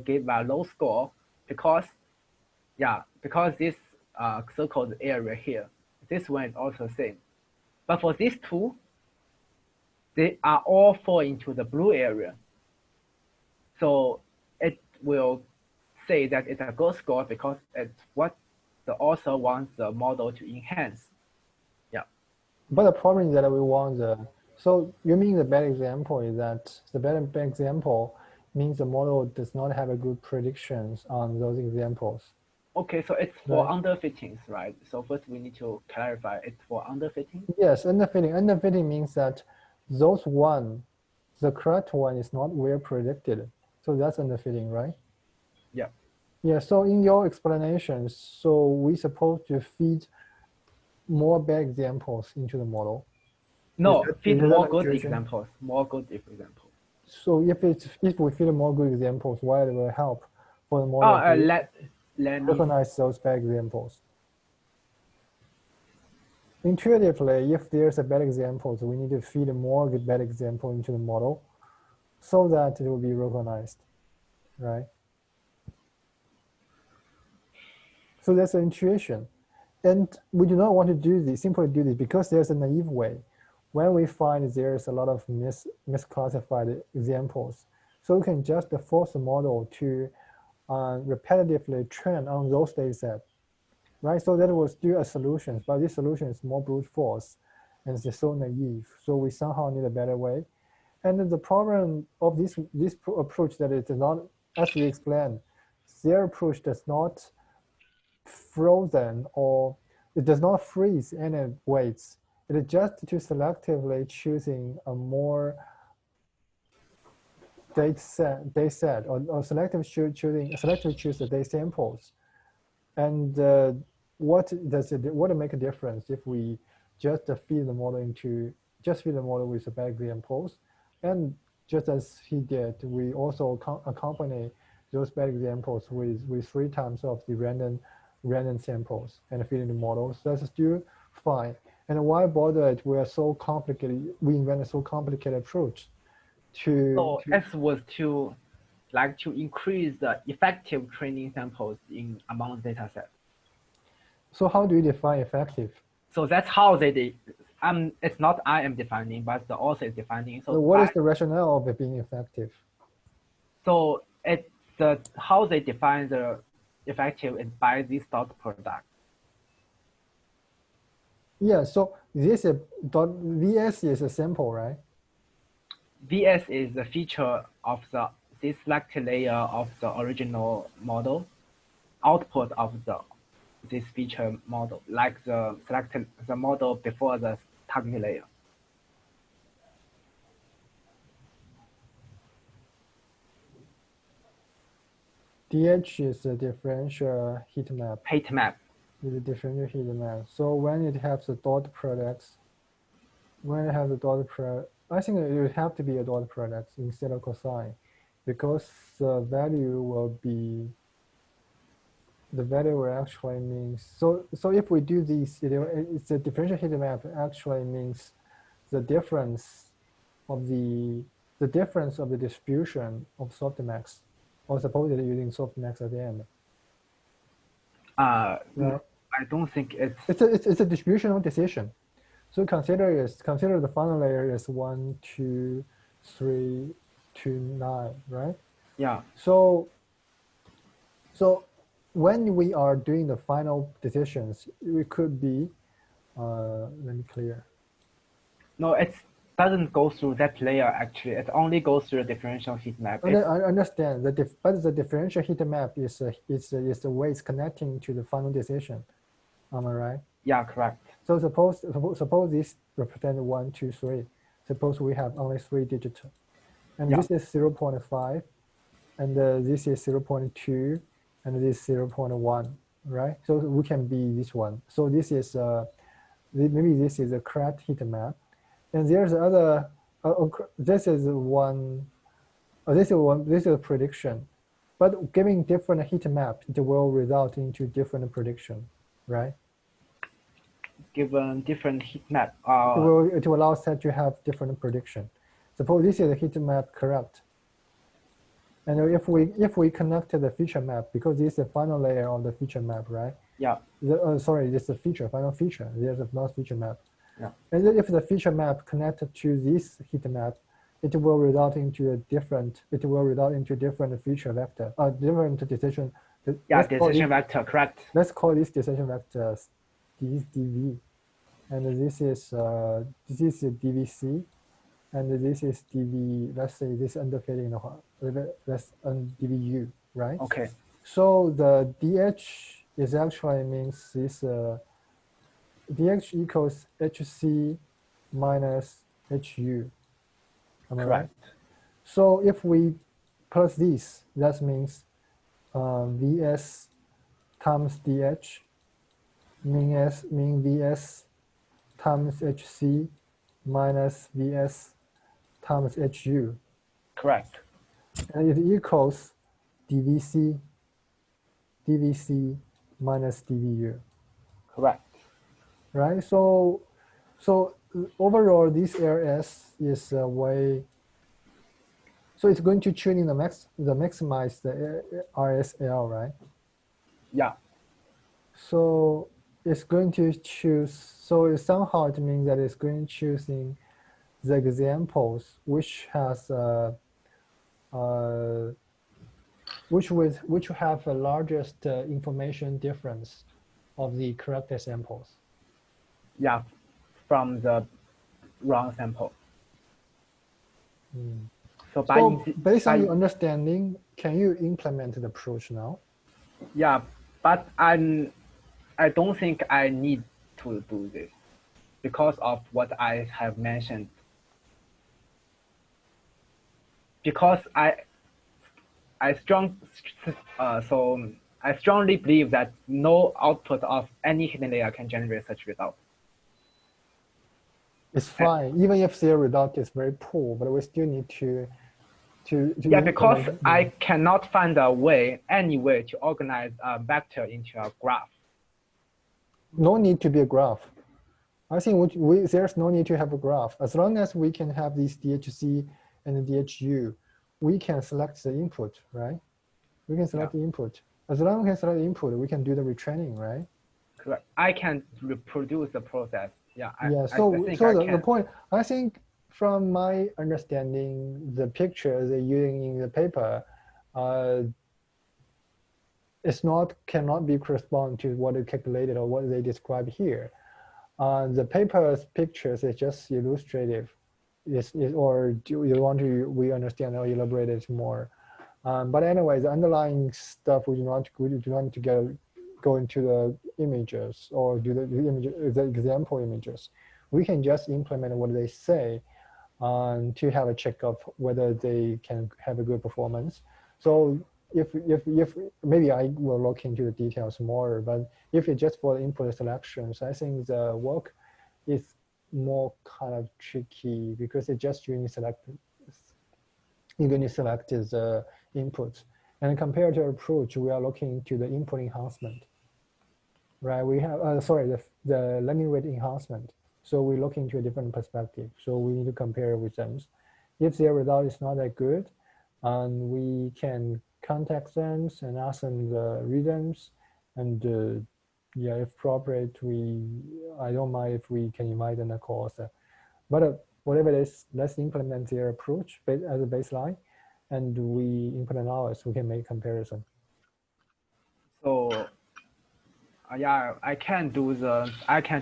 give a low score because this circled area here, this one is also the same. But for these two, they are all fall into the blue area. So it will say that it's a good score because it's what the author wants the model to enhance. Yeah. But the problem is that we want so you mean the bad example is that the bad example means the model does not have a good predictions on those examples. Okay, so it's for underfittings, right? So first we need to clarify it's for underfitting. Yes, underfitting. Underfitting means that the correct one is not well predicted. So that's underfitting, right? Yeah. Yeah, so in your explanations, so we supposed to feed more bad examples into the model. No, feed more good examples, more good examples. So if we feed more good examples, why it will help for the model let recognize those bad examples? Intuitively, if there's a bad example, we need to feed more bad example into the model so that it will be recognized, right? So that's the intuition. And we do not want to do this, simply do this because there's a naive way. When we find there's a lot of misclassified examples, so we can just force the model to repetitively train on those data sets, right? So that will still a solution, but this solution is more brute force. and it's so naive. So we somehow need a better way. And the problem of this approach that it is not, as we explained, their approach does not frozen or it does not freeze any weights. It is just to selectively choosing a more data set or selectively choose the data samples. And what make a difference if we just feed the model with the bad examples? And just as he did, we also accompany those bad examples with 3 times of the random samples and feed in the models. That's still fine. And why bother it? We invented so complicated approach So S was to increase the effective training samples among the data set. So how do you define effective? So that's how they did. It's not I am defining, but the author is defining. So what is the rationale of it being effective? So it's how they define the effective is by this dot product. Yeah. So this VS is a sample, right? VS is the feature of this selected layer of the original model, output of this feature model, like the model before the target layer. DH is a differential heat map. Heat map. Is a differential heat map. So when it has the dot products, I think it would have to be a dot product instead of cosine, because the value will actually means, so if we do this, it's a differential heat map actually means the difference of the distribution of softmax, or supposedly using softmax at the end. Right? I don't think it's a distributional decision. So consider the final layer is 1, 2, 3, 2, 9, right? Yeah. So when we are doing the final decisions, we could be, let me clear. No, it doesn't go through that layer actually. It only goes through the differential heat map. I understand that, but the differential heat map is the way it's connecting to the final decision. Am I right? Yeah, correct. So suppose this represents 1, 2, 3. Suppose we have only 3 digits, and this is 0.5, and this is 0.2, and this is 0.1, right? So we can be this one. So this is maybe this is a correct heat map, and there's other. This is a prediction, but giving different heat map, it will result into different prediction, right? Given different heat map, it will allow us to have different prediction. Suppose this is a heat map correct, and if we connect to the feature map, because this is the final layer of the feature map, right? Yeah. Sorry, this is the final feature. There's a not feature map. Yeah. And if the feature map connected to this heat map, it will result into different feature vector, different decision. Decision vector, correct. Let's call this decision vector dv, and this is dvc, and this is dv. Let's say this underfitting that's dvu, right? Okay. So the dh is actually means this dh equals hc minus hu. Am I right? So if we plus this, that means vs times dh mean vs times hc minus vs times hu. Correct. And it equals dvc minus dvu. Correct. Right. So overall, this RS is a way. So it's going to tune maximize the RSL, right? Yeah. So it's going to choose. So somehow it means that it's going to choosing the examples which has which have the largest information difference of the correct samples. Yeah. from the wrong sample. So, based on your understanding, can you implement the approach now? Yeah, but I don't think I need to do this because of what I have mentioned. Because I strongly believe that no output of any hidden layer can generate such result. It's fine, even if their result is very poor, but we still need to yeah, because I cannot find any way to organize a vector into a graph. No need to be a graph. I think there's no need to have a graph. As long as we can have these DHC and DHU, we can select the input, right? We can select the input. As long as we can select the input, we can do the retraining, right? Correct. I can reproduce the process. Yeah. The point, I think from my understanding, the picture they're using in the paper, cannot be correspond to what is calculated or what they describe here. The paper's pictures is just illustrative. Or do you want to understand or elaborate it more? But anyway, the underlying stuff we do not to go into the images or do the example images. We can just implement what they say to have a check of whether they can have a good performance. So if maybe I will look into the details more, but if it's just for the input selections, I think the work is more kind of tricky because it's just you're going to select the inputs. And compared to our approach, we are looking into the input enhancement, right? We have, the learning rate enhancement. So we look into a different perspective. So we need to compare with them. If their result is not that good, we can contact them and ask them the reasons. And yeah, if appropriate, I don't mind if we can invite them a course. But whatever it is, let's implement their approach as a baseline, and we implement ours. We can make comparison. So yeah, I can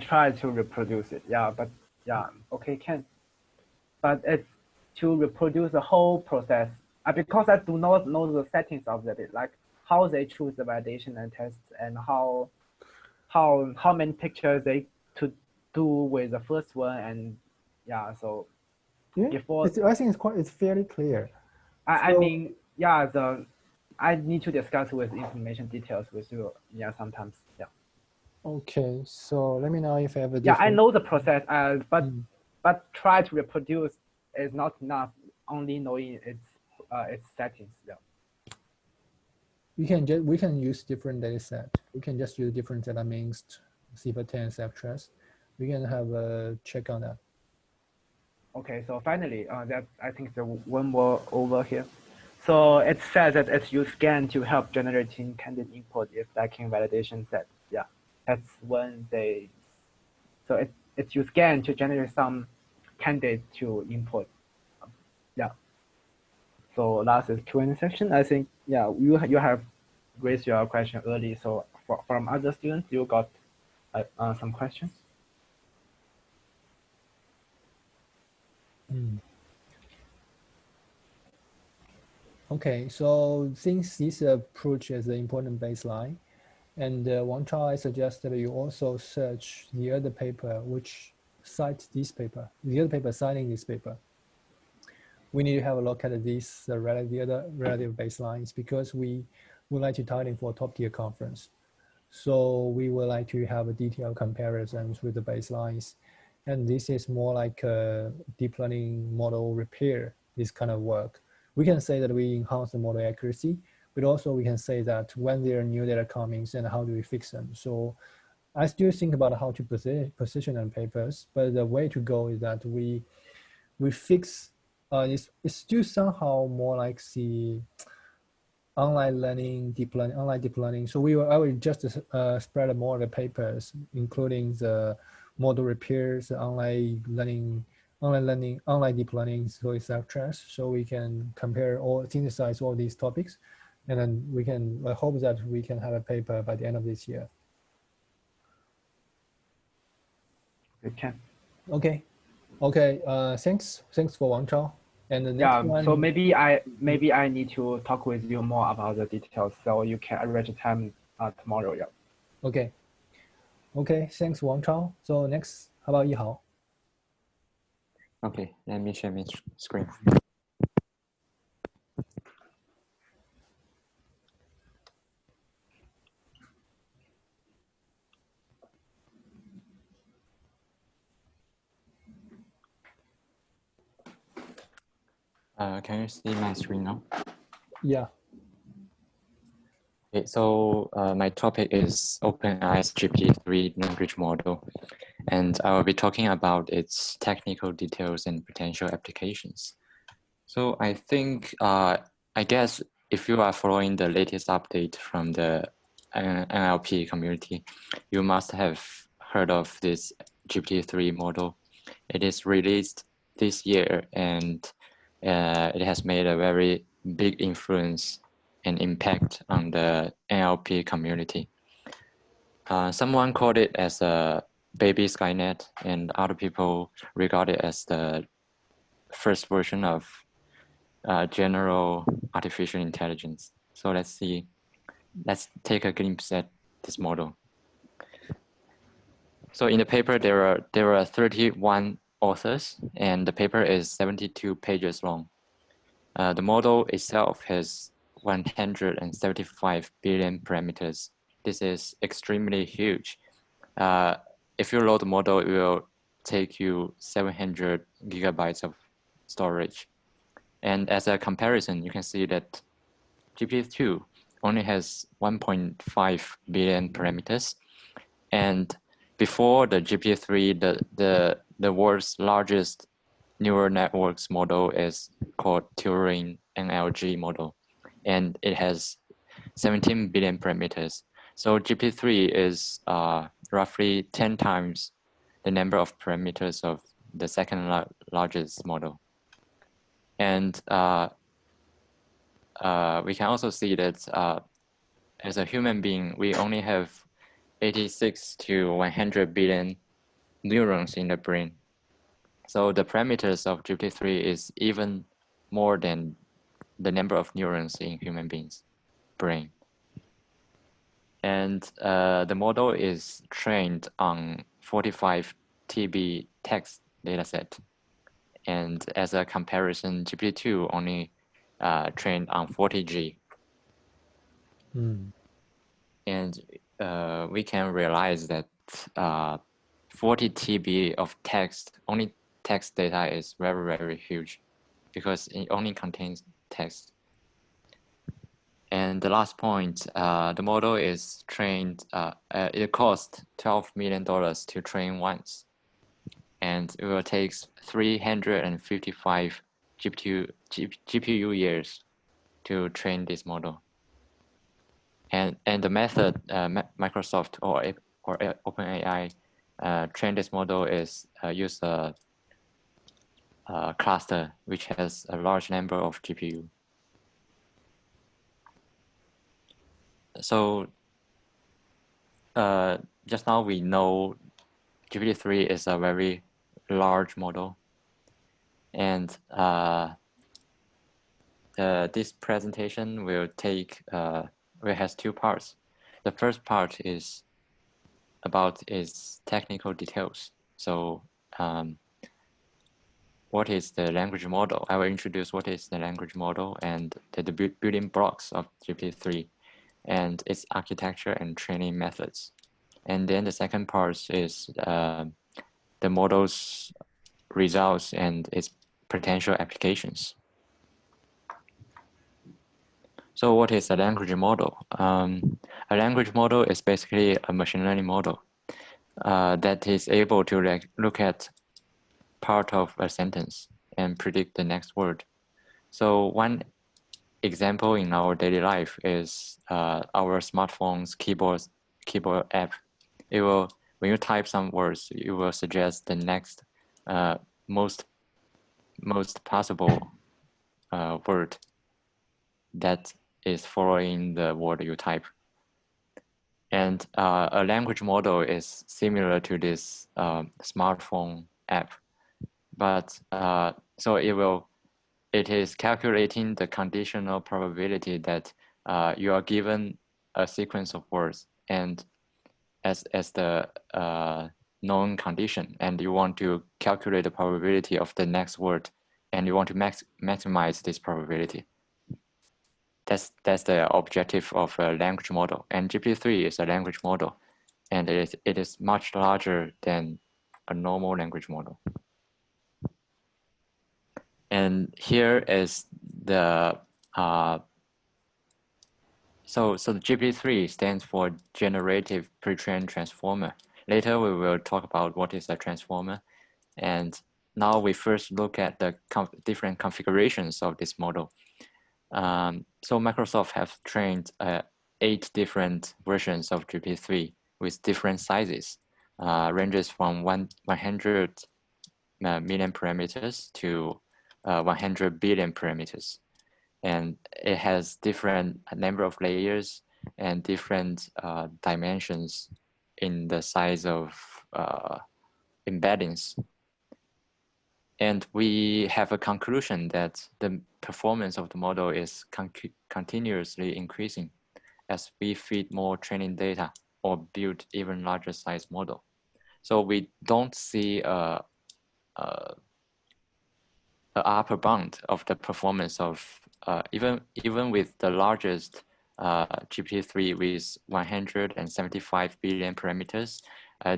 try to reproduce it. Yeah, but yeah, okay, but it's to reproduce the whole process because I do not know the settings of the bit, like how they choose the validation and tests and how many pictures they to do with the first one, and yeah, so yeah, before I think it's fairly clear. I mean, yeah, I need to discuss with information details with you. Yeah, sometimes. Yeah. Okay, so let me know if I have a different... Yeah, I know the process, but try to reproduce is not enough. Only knowing its settings. Yeah. We can use different data set. We can just use different data means, C10, etc. We can have a check on that. Okay, so finally, that I think the one more over here. So it says that it's used scan to help generating candidate input if lacking validation set. Yeah, that's when they. So it's used scan to generate some candidate to input. Yeah. So last is Q&A section. I think you have raised your question early. So from other students, you got some questions. Okay, so since this approach is an important baseline, and Wang Chao, I suggested you also search the other paper which cites this paper, the other paper citing this paper. We need to have a look at these the other relative baselines because we would like to target for a top-tier conference. So we would like to have a detailed comparisons with the baselines. And this is more like a deep learning model repair, this kind of work. We can say that we enhance the model accuracy, but also we can say that when there are new data coming and how do we fix them. So I still think about how to position them papers, but the way to go is that we fix, it's still somehow more like the online learning, online deep learning. So I will just spread more of the papers, including the model repairs, online learning, online deep learning, so etc. So we can compare or synthesize all these topics, and then we can hope that we can have a paper by the end of this year. We can. Okay. Okay. Thanks for Wang Chao. And the next one. So maybe I need to talk with you more about the details, so you can arrange time tomorrow. Yeah. Okay. Okay. Thanks, Wang Chao. So next, how about Yihao? Okay, let me share my screen. Can you see my screen now? Yeah. Okay, so my topic is OpenAI's GPT-3 language model, and I will be talking about its technical details and potential applications. So I think, I guess if you are following the latest update from the NLP community, you must have heard of this GPT-3 model. It is released this year, and it has made a very big influence and impact on the NLP community. Someone called it as a baby Skynet, and other people regard it as the first version of general artificial intelligence. So let's take a glimpse at this model. So in the paper, there are 31 authors, and the paper is 72 pages long. The model itself has 175 billion parameters. This is extremely huge. If you load the model, it will take you 700 gigabytes of storage. And as a comparison, you can see that GPT-2 only has 1.5 billion parameters. And before the GPT-3, the world's largest neural networks model is called Turing NLG model, and it has 17 billion parameters. So GPT-3 is roughly 10 times the number of parameters of the second largest model. And we can also see that as a human being, we only have 86 to 100 billion neurons in the brain. So the parameters of GPT-3 is even more than the number of neurons in human beings' brain. And the model is trained on 45 TB text dataset. And as a comparison, GPT-2 only trained on 40G. And we can realize that 40 TB of text, only text data is very, very huge because it only contains text. And the last point, the model is trained, it costs $12 million to train once. And it will take 355 GPU years to train this model. And the method Microsoft or OpenAI train this model is use a cluster which has a large number of GPU. So just now we know GPT-3 is a very large model, and this presentation will has two parts. The first part is about its technical details. So what is the language model? I will introduce what is the language model and the building blocks of GPT-3 and its architecture and training methods. And then the second part is the model's results and its potential applications. So what is a language model? A language model is basically a machine learning model that is able to look at part of a sentence and predict the next word. So one example in our daily life is our smartphone's keyboard app. It will, when you type some words, it will suggest the next most possible word that is following the word you type. And a language model is similar to this smartphone app. But so it is calculating the conditional probability that you are given a sequence of words and as the known condition, and you want to calculate the probability of the next word, and you want to maximize this probability. That's the objective of a language model, and GPT-3 is a language model, and it is much larger than a normal language model. And here is the so the GPT-3 stands for Generative Pre-trained Transformer. Later we will talk about what is a transformer, and now we first look at the different configurations of this model. So Microsoft has trained 8 different versions of GPT-3 with different sizes, ranges from 100 million parameters to 100 billion parameters. And it has different number of layers and different dimensions in the size of embeddings. And we have a conclusion that the performance of the model is continuously increasing as we feed more training data or build even larger size model. So we don't see a upper bound of the performance of even with the largest GPT-3 with 175 billion parameters.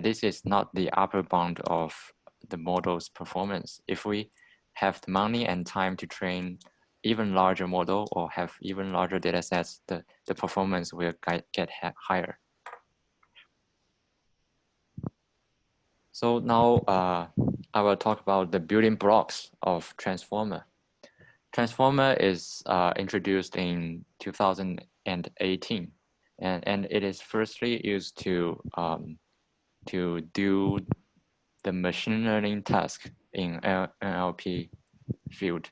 This is not the upper bound of the model's performance. If we have the money and time to train even larger model or have even larger data sets, the performance will get higher. So now I will talk about the building blocks of transformer. Transformer is introduced in 2018, and it is firstly used to do the machine learning task in NLP field.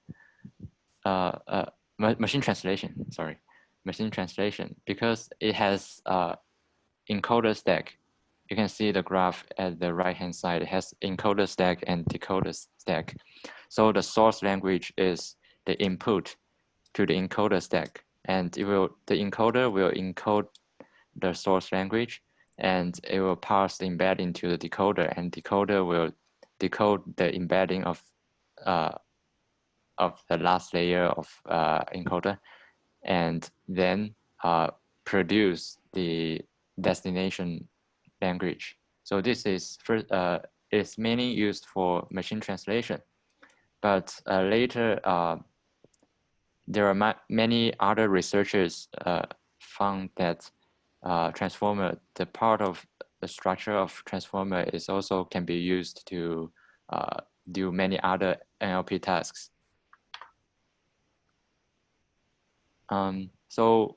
Machine translation, because it has encoder stack. You can see the graph at the right-hand side. It has encoder stack and decoder stack. So the source language is the input to the encoder stack, and the encoder will encode the source language, and it will pass the embedding to the decoder, and decoder will decode the embedding of the last layer of encoder, and then produce the destination language. So this is is mainly used for machine translation, but later there are many other researchers found that transformer, the part of the structure of transformer is also can be used to do many other NLP tasks. So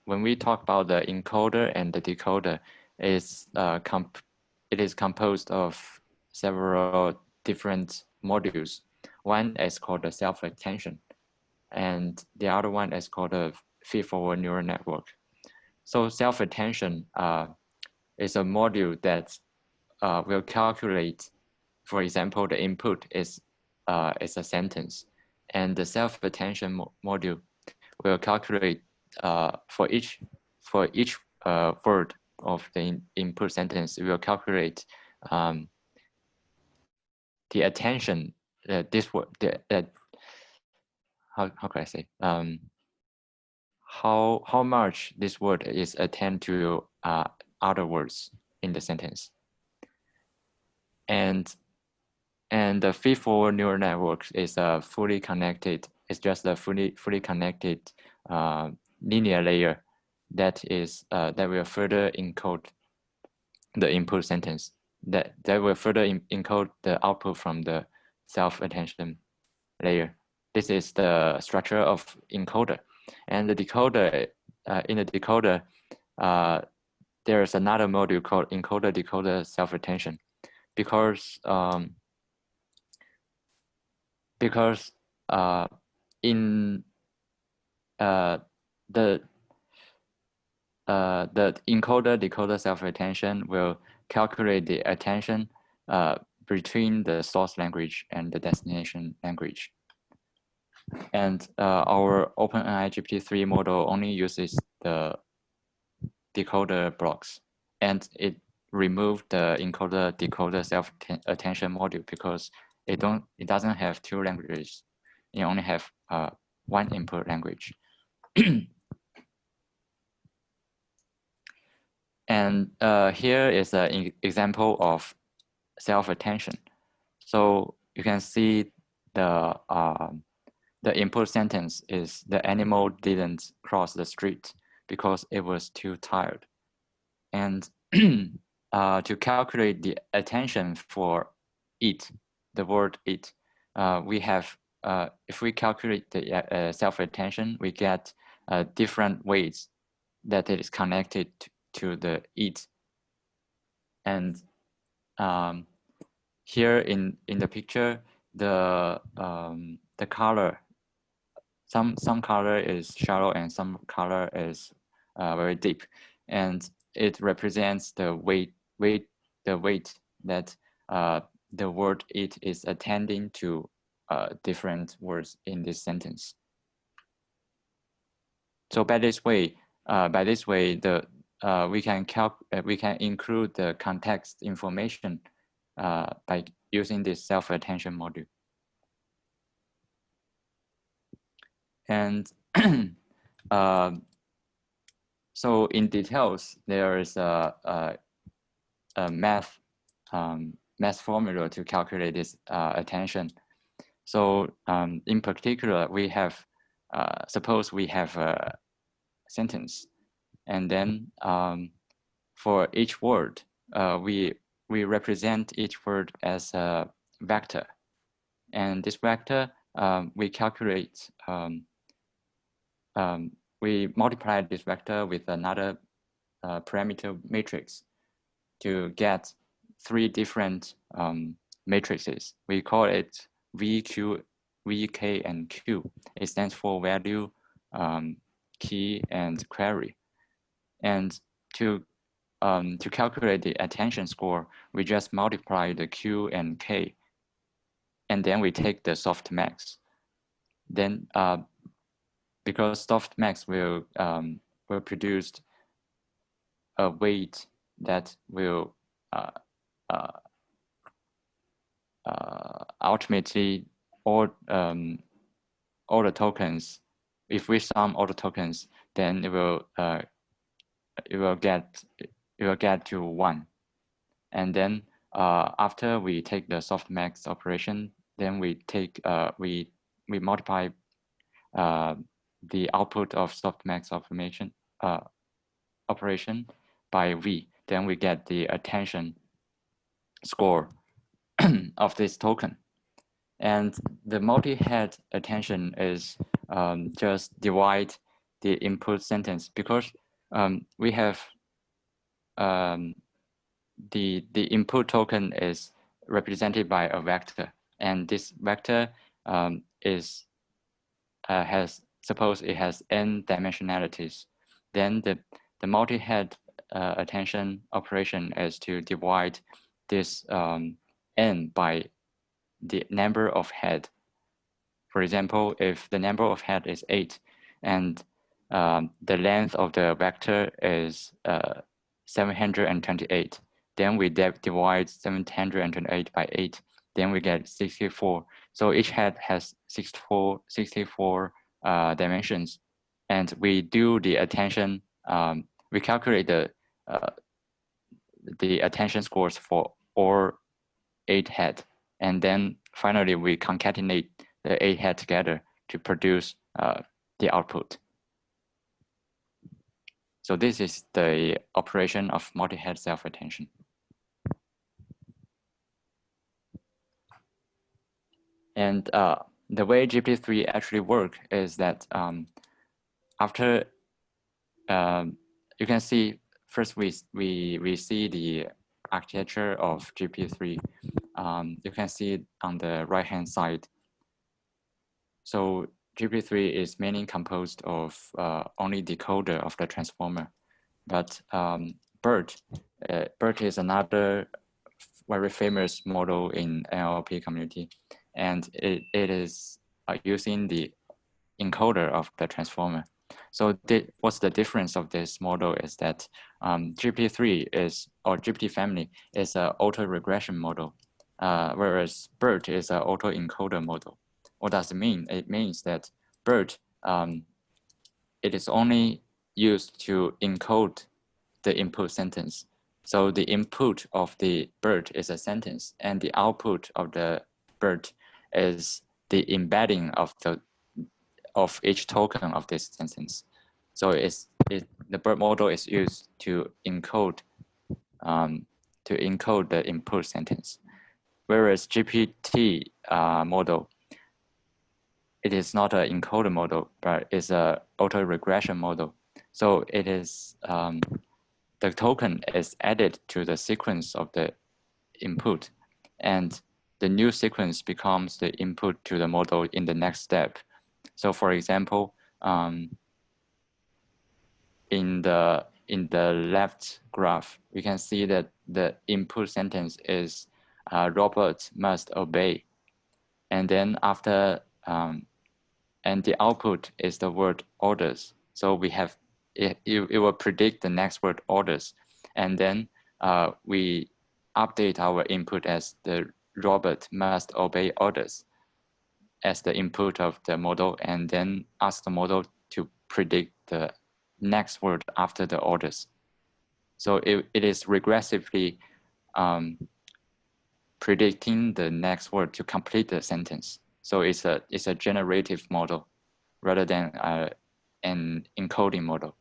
when we talk about the encoder and the decoder, it is composed of several different modules. One is called the self-attention, and the other one is called a feed-forward neural network. So self-attention is a module that will calculate, for example, the input is a sentence, and the self-attention module will calculate for each word of the input sentence. It will calculate the attention this word how can I say how much this word is attend to other words in the sentence. And the feed-forward neural network is fully connected. It's just a fully connected linear layer that will further encode the input sentence. That will further encode the output from the self-attention layer. This is the structure of encoder. And the decoder, in the decoder, there's another module called encoder-decoder self-attention, because in the encoder-decoder self-attention will calculate the attention between the source language and the destination language. And our OpenAI GPT-3 model only uses the decoder blocks, and it removed the encoder-decoder self-attention module because it doesn't have two languages. It only have one input language. And here is an example of self-attention. So you can see the input sentence is the animal didn't cross the street because it was too tired. And to calculate the attention for it, the word it, we have, if we calculate the self-attention, we get different ways that it is connected to the it. And here in the picture, the color, some color is shallow and some color is very deep, and it represents the weight that the word it is attending to different words in this sentence. So by this way, we can include the context information by using this self-attention module. And so in details, there is a math formula to calculate this attention. So in particular, we have, suppose we have a sentence, and then for each word, we represent each word as a vector. And this vector, we calculate, we multiply this vector with another parameter matrix to get three different matrices. We call it VQ, VK, and Q. It stands for value, key, and query. And to calculate the attention score, we just multiply the Q and K, and then we take the softmax. Then, because softmax will produce a weight that will ultimately all the tokens. If we sum all the tokens, then it will get to 1. And then after we take the softmax operation, then we take we multiply the output of softmax operation by V. Then we get the attention score of this token. And the multi-head attention is just divide the input sentence, because we have the input token is represented by a vector, and this vector suppose it has n dimensionalities. Then the multi-head attention operation is to divide this n by the number of head. For example, if the number of head is 8 and the length of the vector is 728, then we divide 728 by 8, then we get 64. So each head has 64 dimensions, and we do the attention. We calculate the attention scores for all 8 head, and then finally we concatenate the 8 head together to produce the output. So this is the operation of multi-head self-attention. And the way GPT-3 actually works is that after you can see, first we see the architecture of GPT-3. You can see it on the right-hand side. So GPT-3 is mainly composed of only decoder of the transformer, but BERT is another very famous model in NLP community, and it is using the encoder of the transformer. So what's the difference of this model is that GPT-3 is, or GPT family is an auto-regression model, whereas BERT is an auto-encoder model. What does it mean? It means that BERT, it is only used to encode the input sentence. So the input of the BERT is a sentence, and the output of the BERT is the embedding of each token of this sentence. So the BERT model is used to encode the input sentence, whereas GPT model, it is not an encoder model, but it's an auto-regression model. So it is the token is added to the sequence of the input, and the new sequence becomes the input to the model in the next step. So for example, in the left graph, we can see that the input sentence is Robert must obey. And then after, and the output is the word orders. So we have, it will predict the next word orders. And then we update our input as the Robert must obey orders as the input of the model, and then ask the model to predict the next word after the orders. So it is regressively predicting the next word to complete the sentence. So it's a generative model rather than an encoding model.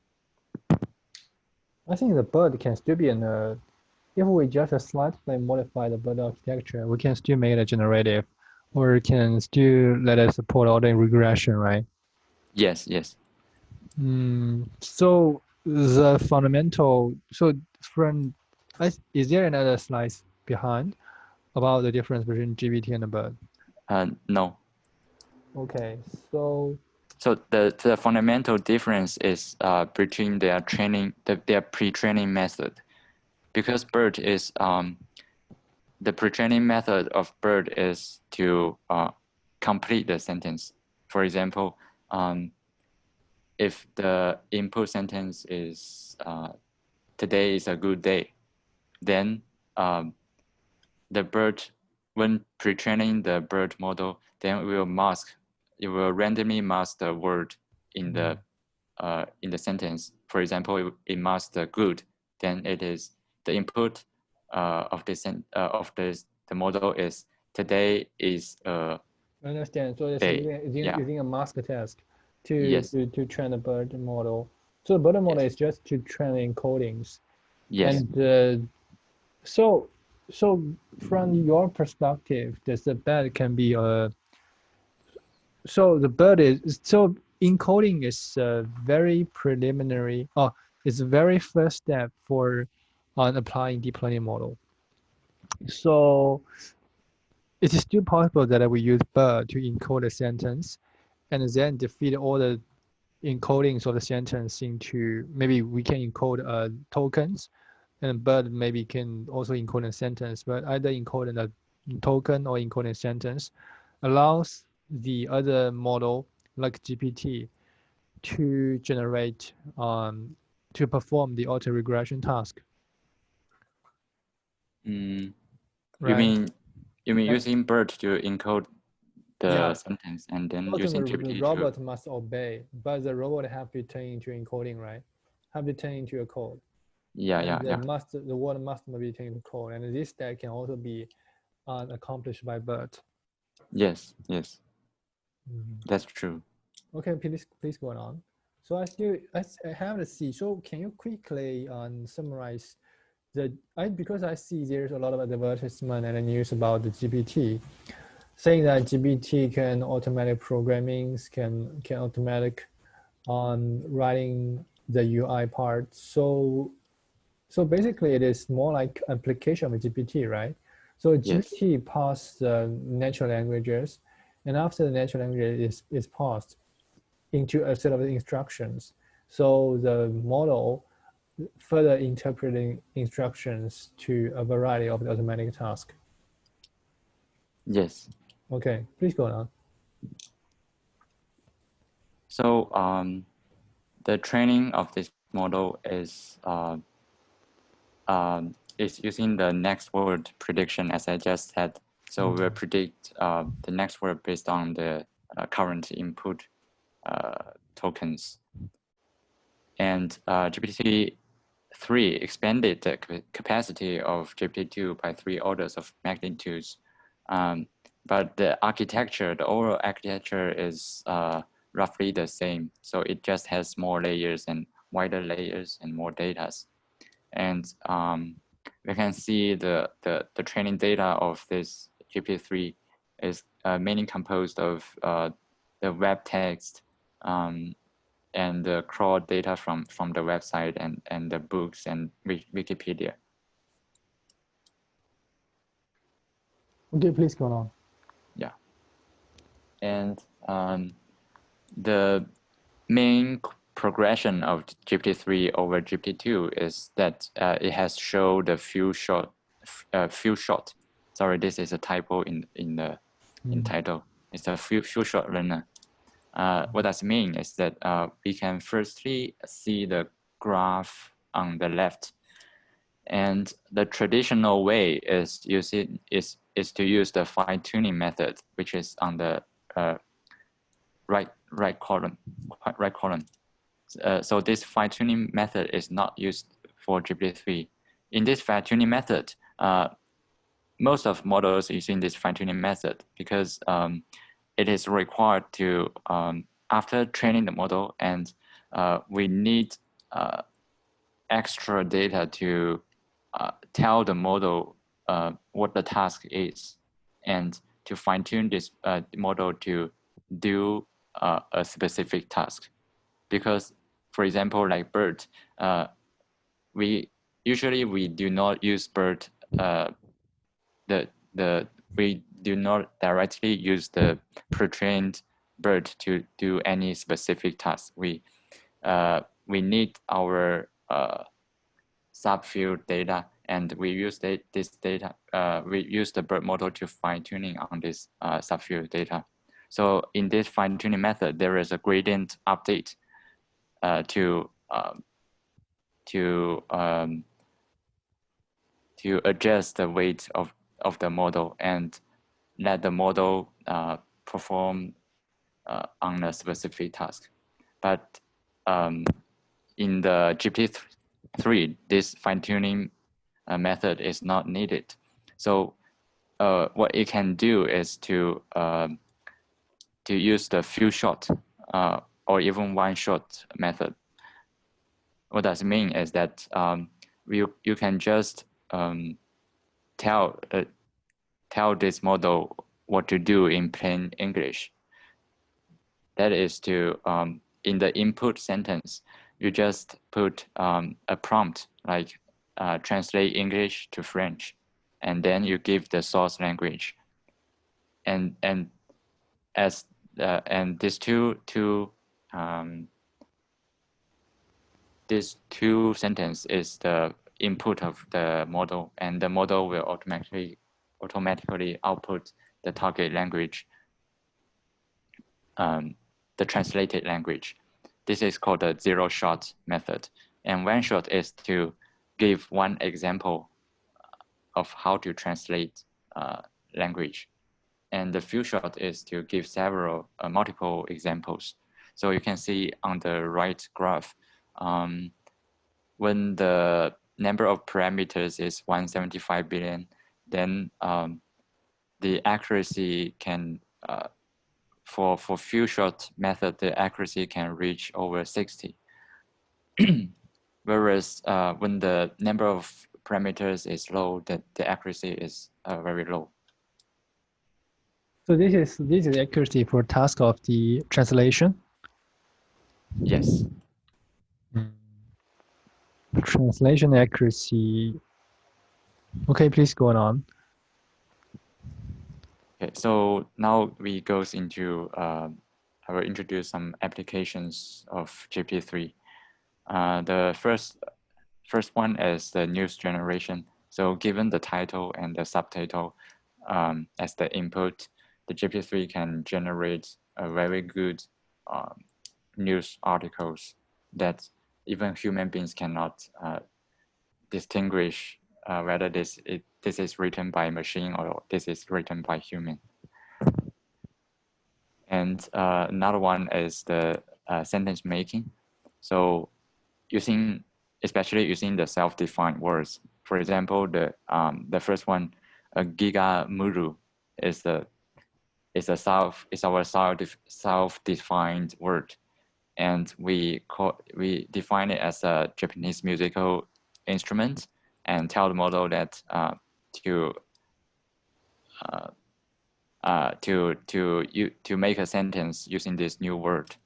I think the BERT can still be if we just slightly modify the BERT architecture, we can still make it a generative, or it can still let us support auto regression, right? Yes, yes. So the fundamental, is there another slide behind about the difference between GPT and the BERT? No. Okay, so the fundamental difference is between their pre-training method, because BERT is the pre-training method of BERT is to complete the sentence. For example, if the input sentence is today is a good day, then the BERT, when pre-training the BERT model, then it will randomly mask the word in the sentence. For example, it masks the good, then it is the input of the model is today is I understand. So it's using a mask test to train the BERT model. So the BERT model is just to train encodings. Yes. And so from your perspective, the BERT can be so the BERT is, so encoding is a very preliminary, it's a very first step for applying deep learning model. So it is still possible that we use BERT to encode a sentence and then defeat all the encodings of the sentence into, maybe we can encode tokens, and BERT maybe can also encode a sentence, but either encoding a token or encoding a sentence allows the other model like GPT to generate, to perform the auto regression task. Right? You mean using BERT to encode the sentence and then using GPT the robot must obey, but the robot have to turn into encoding, right? Have to turn into a code. The word must be turned into code, and this step can also be accomplished by BERT. Yes, that's true. Okay, please go on. So I have to see. So can you quickly summarize because I see there's a lot of advertisement and news about the GPT, saying that GPT can automatic programming, can automatic writing the UI part. So basically it is more like application of GPT, right? So GPT pass natural languages, and after the natural language is passed into a set of instructions. So the model further interpreting instructions to a variety of the automatic tasks. Yes. Okay, please go on. So the training of this model is using the next word prediction, as I just said. So we'll predict the next word based on the current input tokens. And GPT-3 expanded the capacity of GPT-2 by 3 orders of magnitudes. But the architecture, the overall architecture is roughly the same. So it just has more layers and wider layers and more data. And we can see the training data of this GPT-3 is mainly composed of the web text and the crawled data from the website and the books and Wikipedia. Okay, please go on. Yeah. And the main progression of GPT-3 over GPT-2 is that it has showed a few short. Sorry, this is a typo in the title. It's a few short learner. What does it mean is that we can firstly see the graph on the left, and the traditional way is to use the fine-tuning method, which is on the right column. So this fine-tuning method is not used for GPT-3. In this fine-tuning method, most of models using this fine-tuning method because it is required to after training the model, and we need extra data to tell the model what the task is, and to fine-tune this model to do a specific task. Because, for example, like BERT, we do not use BERT. We do not directly use the pre-trained BERT to do any specific task. We need our subfield data, and we use this data. We use the BERT model to fine-tuning on this subfield data. So in this fine-tuning method, there is a gradient update to adjust the weight of the model and let the model perform on a specific task. But in the GPT-3, this fine-tuning method is not needed. So what it can do is to use the few shot or even one shot method. What does it mean is that you can just tell this model what to do in plain English. That is to in the input sentence, you just put a prompt like translate English to French, and then you give the source language, and these two sentence is the input of the model, and the model will automatically output the target language, the translated language. This is called the zero-shot method. And one shot is to give one example of how to translate language. And the few shot is to give multiple examples. So you can see on the right graph, when the number of parameters is 175 billion, then the accuracy can, for few shot method, the accuracy can reach over 60. Whereas when the number of parameters is low, the accuracy is very low. So this is accuracy for task of the translation? Yes. Translation accuracy. Okay, please go on. Okay, so now we goes into, I will introduce some applications of GPT-3. The first first one is the news generation. So given the title and the subtitle as the input, the GPT-3 can generate a very good news articles that even human beings cannot distinguish whether this is written by machine or this is written by human. And another one is the sentence making. So especially using the self-defined words. For example, the first one, giga muru, is our self-defined word, and we define it as a Japanese musical instrument, and tell the model that to make a sentence using this new word,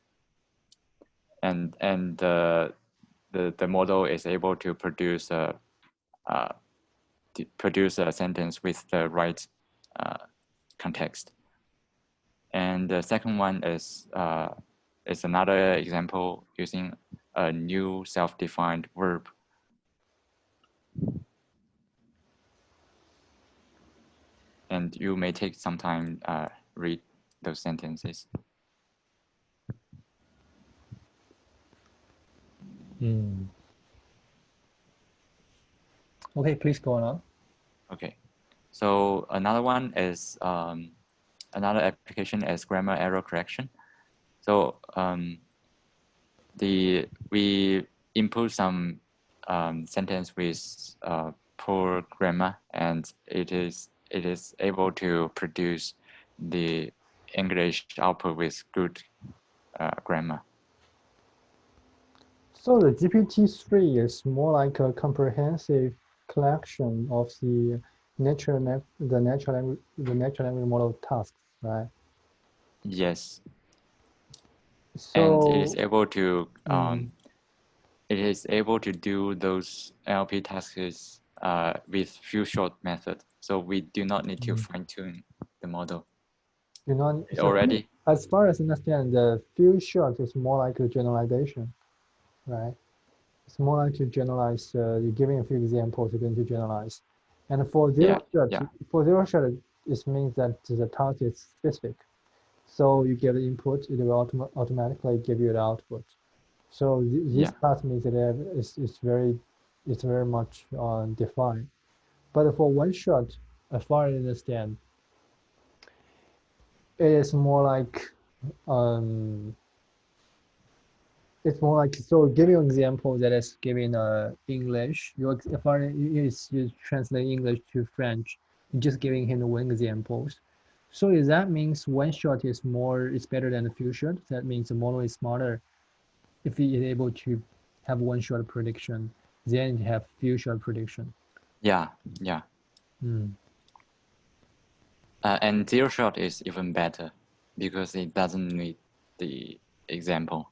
and the model is able to produce a sentence with the right context. And the second one is another example using a new self-defined verb. And you may take some time read those sentences. Okay, please go on. Okay, so another one is another application is grammar error correction. So we input some sentence with poor grammar, and it is able to produce the English output with good grammar. So the GPT-3 is more like a comprehensive collection of the natural language model tasks, right? Yes. So and it is able to do those NLP tasks with few shot method. So we do not need to fine tune the model. Already. As far as I understand, the few shot is more like a generalization, right? It's more like to generalize. You're giving a few examples, you're going to generalize. And for zero shot, it means that the task is specific. So you get the input, it will automatically give you the output. So this task means that it's very much defined. But for one shot, as far as I understand, it is more like so giving an example that is giving English. You translate English to French, you're just giving him one examples. So if that means one shot is better than a few shots, that means the model is smarter. If he is able to have one shot prediction, then you have few shot prediction. Yeah. And zero shot is even better because it doesn't need the example.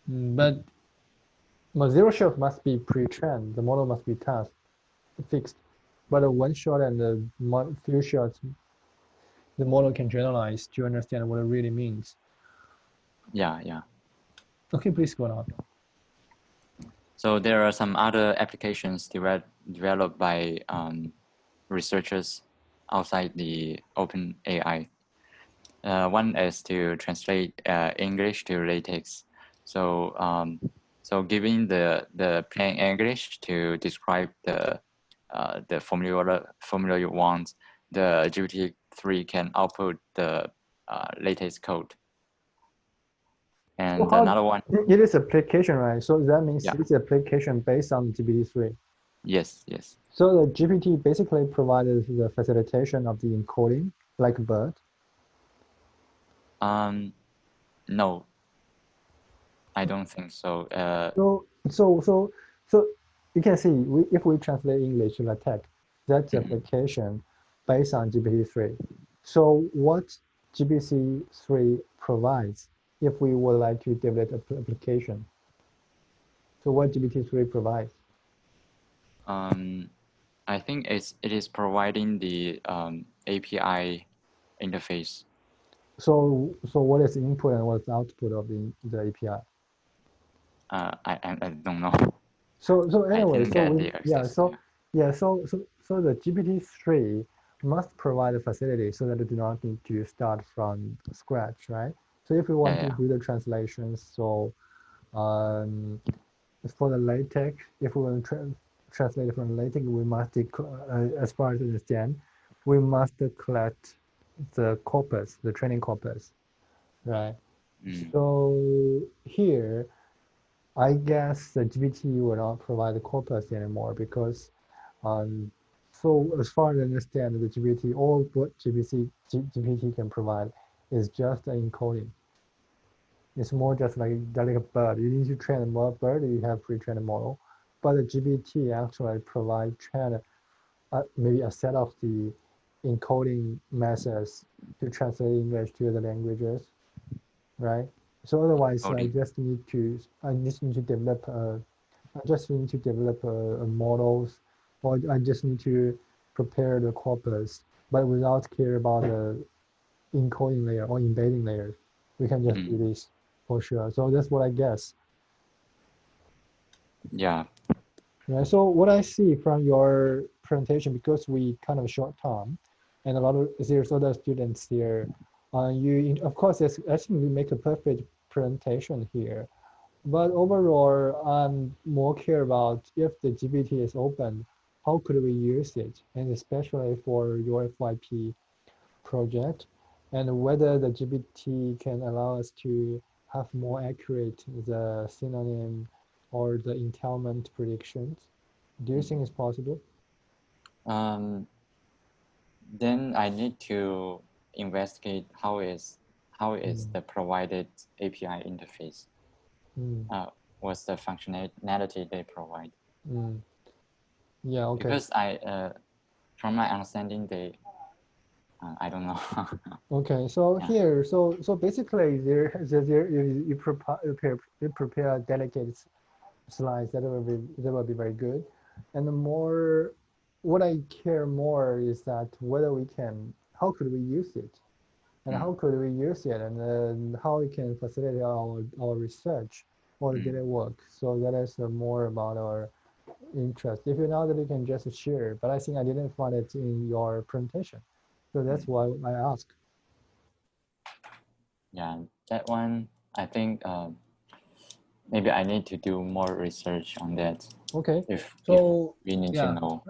But zero shot must be pre-trained. The model must be fixed. But a one shot and a few shots, the model can generalize to understand what it really means. Yeah. Okay, please go on. So there are some other applications developed by researchers outside the OpenAI. One is to translate English to LaTeX. So giving the plain English to describe the formula you want, the GPT-3 can output the LaTeX code. And so another one. It is application, right? So that means it's application based on GPT-3. Yes. So the GPT basically provided the facilitation of the encoding, like BERT. No, I don't think so. So you can see if we translate English to LaTeX, that's application based on GPT-3. So what GPT-3 provides if we would like to develop an application? So what GPT-3 provides? I think it is providing the API interface. So what is the input and what is the output of the API? I don't know. So I anyway, didn't so get we the access. so the GPT-3 must provide a facility so that it do not need to start from scratch, right? So if we want to do the translations, so for the LaTeX, if we want to translate from LaTeX, we must, as far as I understand, we must collect the corpus, the training corpus, right? So here, I guess the GPT will not provide the corpus anymore because, so as far as I understand, the GPT, all what GPT can provide is just an encoding. It's more just like a bird. You need to train a bird, you have pre-trained model. But the GPT actually provide maybe a set of the encoding methods to translate English to other languages, right? So otherwise, I just need to develop a models, or I just need to prepare the corpus, but without care about the encoding layer or embedding layers. We can just do this for sure. So that's what I guess. Yeah. Yeah. So what I see from your presentation, because we kind of short time, and there's other students here. Of course, I think you make a perfect presentation here. But overall, I'm more care about if the GPT is open, how could we use it, and especially for your FYP project, and whether the GPT can allow us to have more accurate the synonym or the entailment predictions. Do you think it's possible? Then I need to investigate how is the provided API interface. What's the functionality they provide? Yeah. Okay. Because from my understanding, I don't know. Okay, so here, so basically, you prepare delicate slides that will be very good, and the more, what I care more is that whether we can, how could we use it, and how could we use it, and then how it can facilitate our research or the daily work. So that is more about our interest. If you know that you can just share, but I think I didn't find it in your presentation, so that's why I asked. Yeah, that one, I think maybe I need to do more research on that. Okay. If we need to know.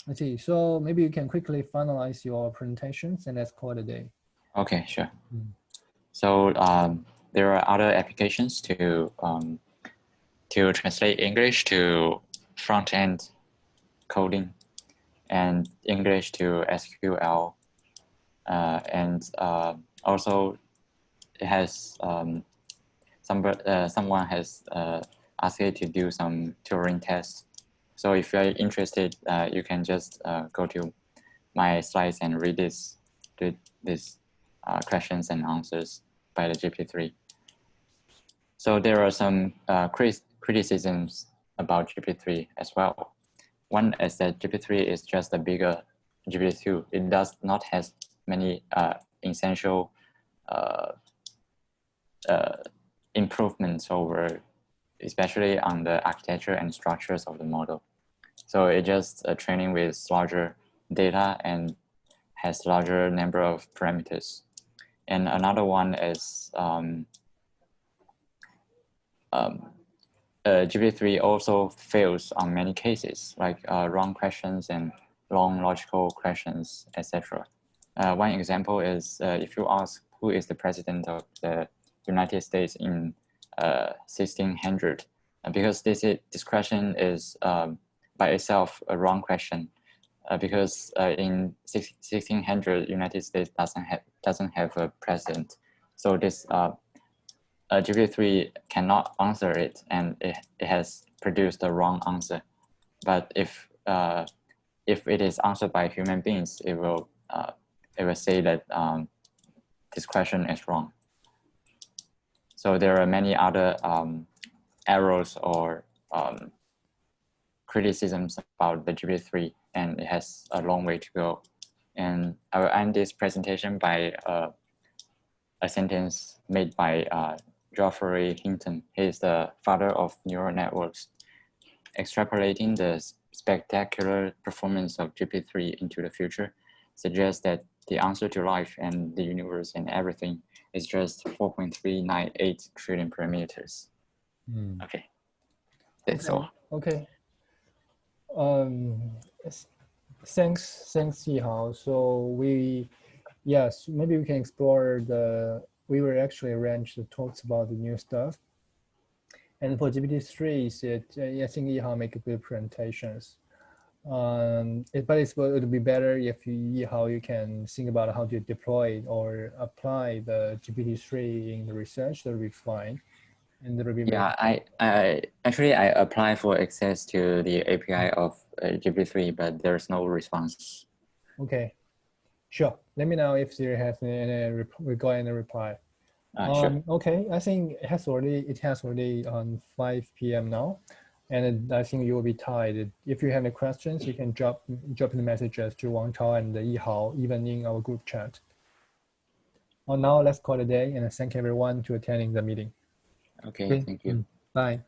I see. So maybe you can quickly finalize your presentations and let's call it a day. Okay, sure. So there are other applications to translate English to front-end coding and English to SQL. And also it has someone has asked you to do some Turing tests. So if you're interested, you can just go to my slides and read these questions and answers by the GPT-3. So there are some criticisms about GPT-3 as well. One is that GPT-3 is just a bigger GPT-2. It does not have many essential improvements over, especially on the architecture and structures of the model. So it just training with larger data and has larger number of parameters. And another one is GPT-3 also fails on many cases, like wrong questions and long logical questions, etc. One example is if you ask who is the president of the United States in 1600, because this question is by itself a wrong question, because in 1600 United States doesn't have a president, so this GPT-3 cannot answer it, and it has produced the wrong answer. But if it is answered by human beings, it will say that this question is wrong. So there are many other errors or criticisms about the GPT-3, and it has a long way to go. And I will end this presentation by a sentence made by Geoffrey Hinton. He is the father of neural networks. extrapolating the spectacular performance of GP3 into the future suggests that the answer to life and the universe and everything is just 4.398 trillion parameters. Okay, that's all. Okay. Thanks, Yihao. So yes, maybe we can explore we will actually arrange the talks about the new stuff. And for GPT-3, I think Yihao make good presentations. But it would be better if Yihao, you can think about how to deploy or apply the GPT-3 in the research. That would be fine. And that would be I actually applied for access to the API of GPT-3, but there's no response. Okay, sure. Let me know if there has any reply. Sure. Okay, I think it has already on 5 p.m. now, and I think you will be tired. If you have any questions, you can drop in the messages to Wang Chao and Yihao, even in our group chat. Now let's call it a day, and thank everyone to attending the meeting. Okay, thank you. Bye.